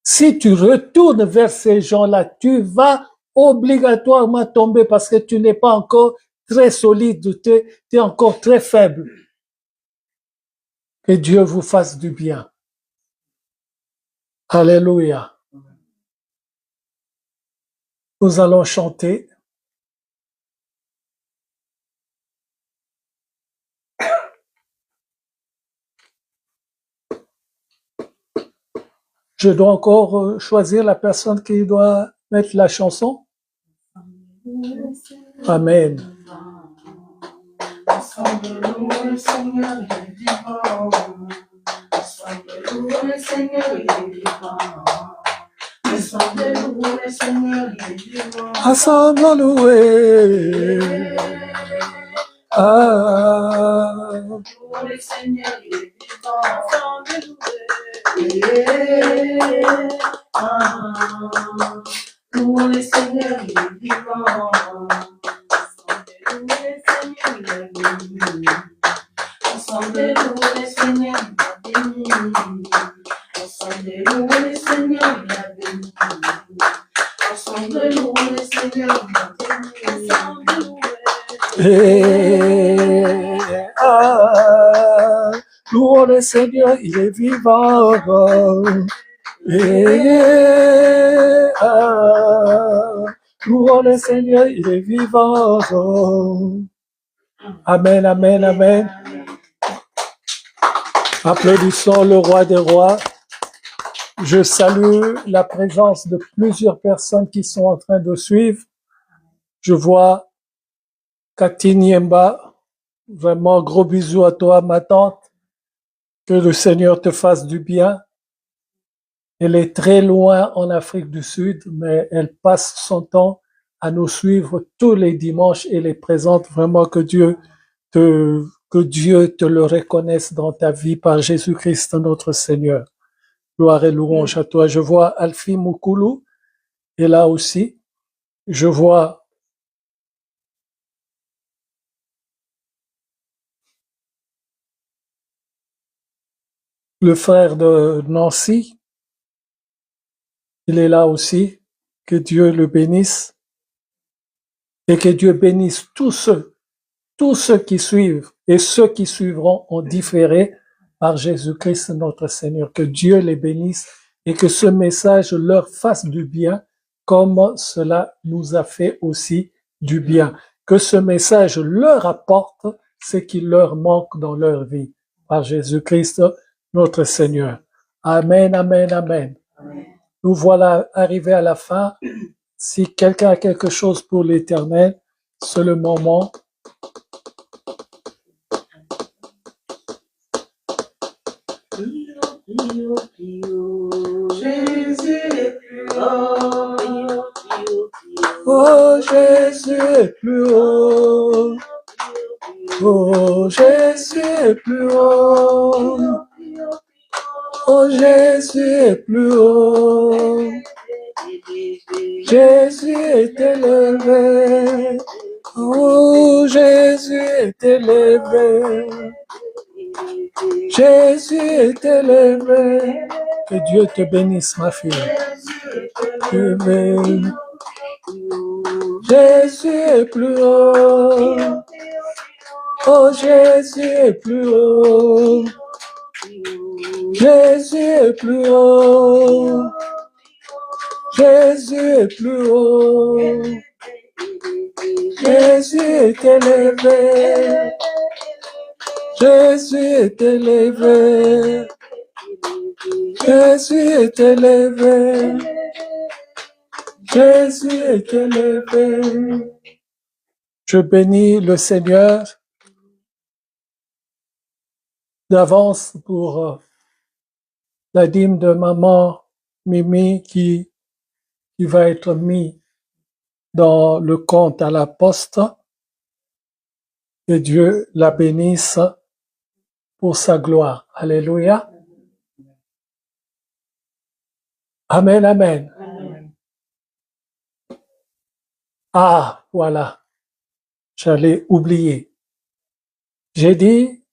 Si tu retournes vers ces gens-là, tu vas obligatoirement tomber parce que tu n'es pas encore très solide, tu es encore très faible. Que Dieu vous fasse du bien. Alléluia. Nous allons chanter. Je dois encore choisir la personne qui doit mettre la chanson. Amen. Ensemble louer. Le Seigneur, il est vivant. Louons le Seigneur, il est vivant. Louons le Seigneur, il est béni. Ensemble, louons le Seigneur, il est béni. Ensemble, louons le Seigneur, il est béni. Ensemble, louons le Seigneur, il est béni. Louons le Seigneur, il est vivant. Louons le Seigneur, il est vivant. Amen, amen, amen. Applaudissons le roi des rois. Je salue la présence de plusieurs personnes qui sont en train de suivre. Je vois Cathy Niemba. Vraiment, gros bisous à toi, ma tante. Que le Seigneur te fasse du bien. Elle est très loin en Afrique du Sud, mais elle passe son temps à nous suivre tous les dimanches et les présente. Vraiment que Dieu te le reconnaisse dans ta vie par Jésus-Christ notre Seigneur. Gloire et louange à toi. Je vois Alfie Moukoulou est là aussi. Je vois le frère de Nancy. Il est là aussi. Que Dieu le bénisse. Et que Dieu bénisse tous ceux qui suivent et ceux qui suivront en différé par Jésus-Christ notre Seigneur. Que Dieu les bénisse et que ce message leur fasse du bien comme cela nous a fait aussi du bien. Que ce message leur apporte ce qui leur manque dans leur vie par Jésus-Christ notre Seigneur. Amen, amen, amen. Amen. Nous voilà arrivés à la fin. Si quelqu'un a quelque chose pour l'Éternel, c'est le moment. Jésus est plus haut. Oh, Jésus est plus haut. Oh, Jésus est plus haut. Oh, Jésus est plus haut. Jésus est élevé. Oh, Jésus est élevé. Jésus est élevé. Que Dieu te bénisse, ma fille. Amen. Jésus est plus haut. Oh, Jésus est plus haut. Jésus est plus haut. Jésus est plus haut. Jésus est élevé. Jésus est élevé. Jésus est élevé. Jésus est élevé. Je bénis le Seigneur d'avance pour la dîme de maman Mimi qui va être mis dans le compte à la poste. Que Dieu la bénisse pour sa gloire. Alléluia. Amen, amen. Amen. Ah, voilà. J'allais oublier. J'ai dit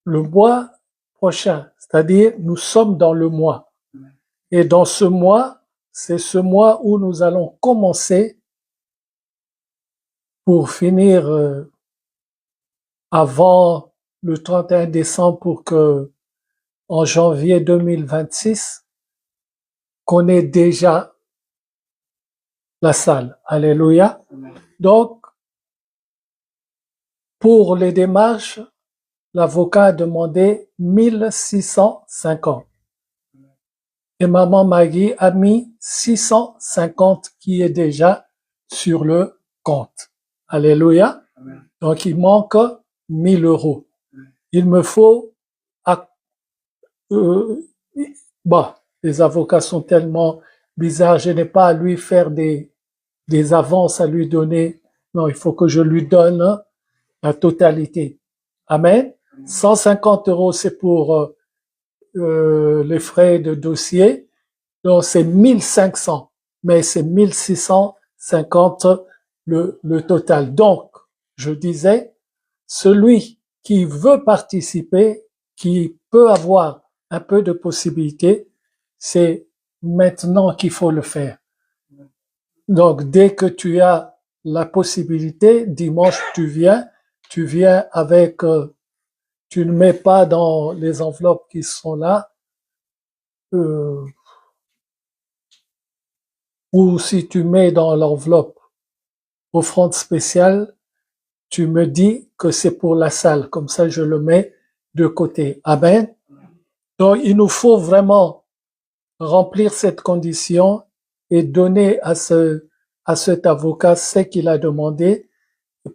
le mois prochain, c'est-à-dire nous sommes dans le mois. Et dans ce mois, c'est ce mois où nous allons commencer pour finir avant le 31 décembre pour que en janvier 2026, qu'on ait déjà la salle. Alléluia. Donc, pour les démarches, l'avocat a demandé 1650. et maman Maggie a mis 650 qui est déjà sur le compte. Alléluia. Donc, il manque 1000 euros. Il me faut, bon, les avocats sont tellement bizarres, je n'ai pas à lui faire des avances à lui donner. Non, il faut que je lui donne la totalité. Amen. 150 euros, c'est pour les frais de dossier. Donc, c'est 1500, mais c'est 1650 le total. Donc, je disais, celui qui veut participer, qui peut avoir un peu de possibilité, c'est maintenant qu'il faut le faire. Donc, dès que tu as la possibilité, dimanche, tu viens avec, tu ne mets pas dans les enveloppes qui sont là, ou si tu mets dans l'enveloppe offrande spéciale, tu me dis que c'est pour la salle, comme ça je le mets de côté. Amen. Donc, il nous faut vraiment remplir cette condition et donner à cet avocat ce qu'il a demandé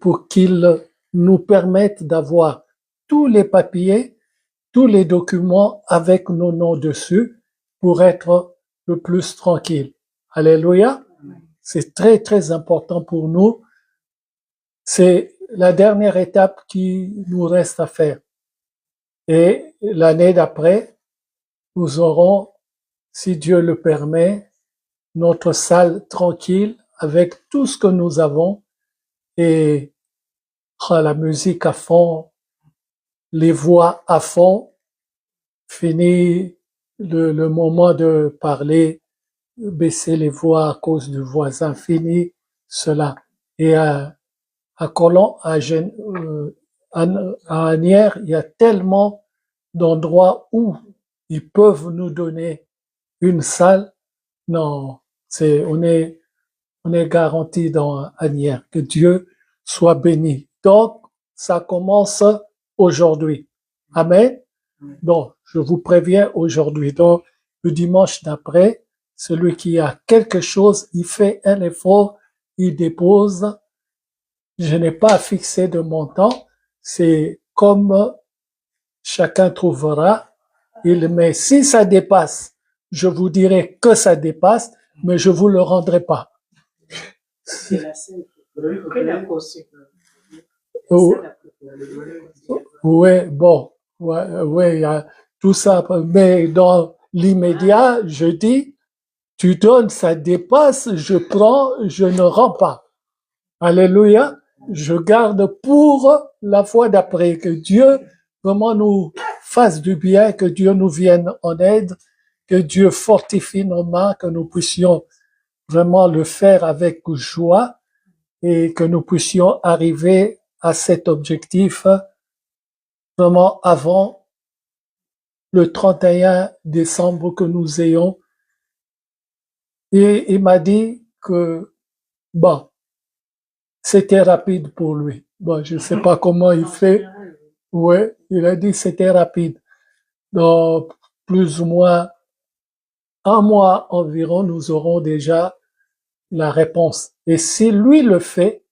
pour qu'il nous permette d'avoir tous les papiers, tous les documents avec nos noms dessus pour être le plus tranquille. Alléluia. C'est très, très important pour nous. C'est la dernière étape qui nous reste à faire. Et l'année d'après, nous aurons, si Dieu le permet, notre salle tranquille avec tout ce que nous avons et la musique à fond, les voix à fond, fini le moment de parler, baisser les voix à cause du voisin, fini cela. Et à Colomb, à Asnières, il y a tellement d'endroits où ils peuvent nous donner une salle. Non, on est garanti dans Asnières. Que Dieu soit béni. Donc, ça commence aujourd'hui. Amen. Donc, je vous préviens aujourd'hui. Donc, le dimanche d'après, celui qui a quelque chose, il fait un effort, il dépose. Je n'ai pas fixé de montant. C'est comme chacun trouvera. Mais si ça dépasse, je vous dirai que ça dépasse, mais je vous le rendrai pas. Oui, bon, ouais, il y a tout ça. Mais dans l'immédiat, je dis, tu donnes, ça dépasse, je prends, je ne rends pas. Alléluia. Je garde pour la fois d'après. Que Dieu vraiment nous fasse du bien, que Dieu nous vienne en aide, que Dieu fortifie nos mains, que nous puissions vraiment le faire avec joie et que nous puissions arriver à cet objectif vraiment avant le 31 décembre que nous ayons. Et il m'a dit que, bon, c'était rapide pour lui. Bon, je ne sais pas comment il fait. Ouais, il a dit que c'était rapide. Donc, plus ou moins un mois environ, nous aurons déjà la réponse. Et si lui le fait,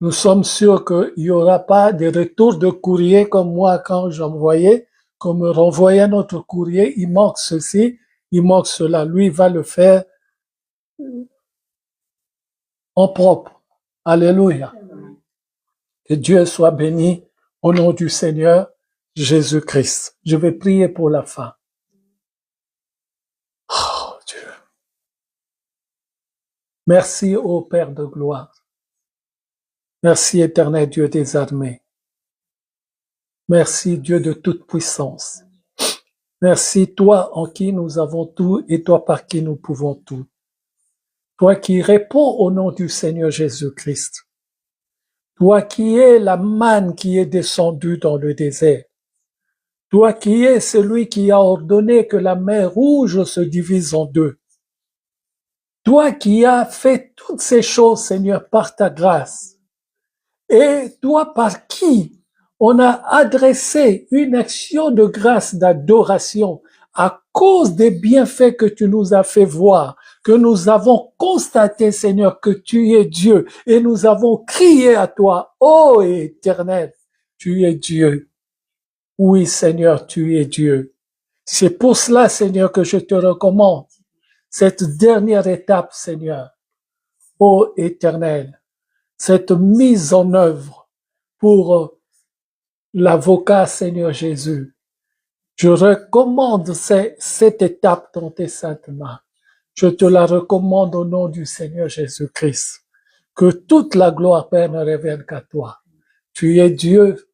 nous sommes sûrs qu'il n'y aura pas de retour de courrier comme moi quand j'envoyais, comme renvoyait notre courrier, il manque ceci, il manque cela. Lui, il va le faire en propre. Alléluia. Que Dieu soit béni au nom du Seigneur Jésus-Christ. Je vais prier pour la fin. Oh Dieu. Merci ô Père de gloire. Merci éternel Dieu des armées. Merci Dieu de toute puissance. Merci toi en qui nous avons tout et toi par qui nous pouvons tout. Toi qui réponds au nom du Seigneur Jésus-Christ. Toi qui es la manne qui est descendue dans le désert. Toi qui es celui qui a ordonné que la mer Rouge se divise en deux. Toi qui as fait toutes ces choses, Seigneur, par ta grâce. Et toi par qui on a adressé une action de grâce, d'adoration à cause des bienfaits que tu nous as fait voir, que nous avons constaté, Seigneur, que tu es Dieu, et nous avons crié à toi, ô Éternel, tu es Dieu. Oui, Seigneur, tu es Dieu. C'est pour cela, Seigneur, que je te recommande cette dernière étape, Seigneur, ô Éternel, cette mise en œuvre pour l'avocat, Seigneur Jésus. Je recommande cette étape dans tes saintes mains. Je te la recommande au nom du Seigneur Jésus-Christ. Que toute la gloire, Père, ne revienne qu'à toi. Tu es Dieu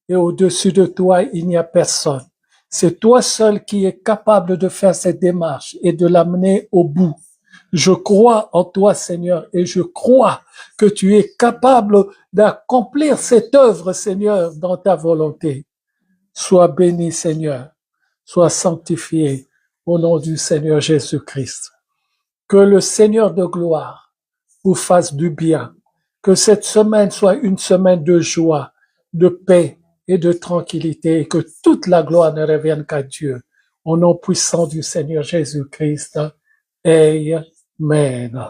et au-dessus de toi, il n'y a personne. C'est toi seul qui es capable de faire cette démarche et de l'amener au bout. Je crois en toi, Seigneur, et je crois que tu es capable d'accomplir cette œuvre, Seigneur, dans ta volonté. Sois béni, Seigneur. Sois sanctifié au nom du Seigneur Jésus-Christ. Que le Seigneur de gloire vous fasse du bien. Que cette semaine soit une semaine de joie, de paix et de tranquillité, et que toute la gloire ne revienne qu'à Dieu. Au nom puissant du Seigneur Jésus-Christ. Amen.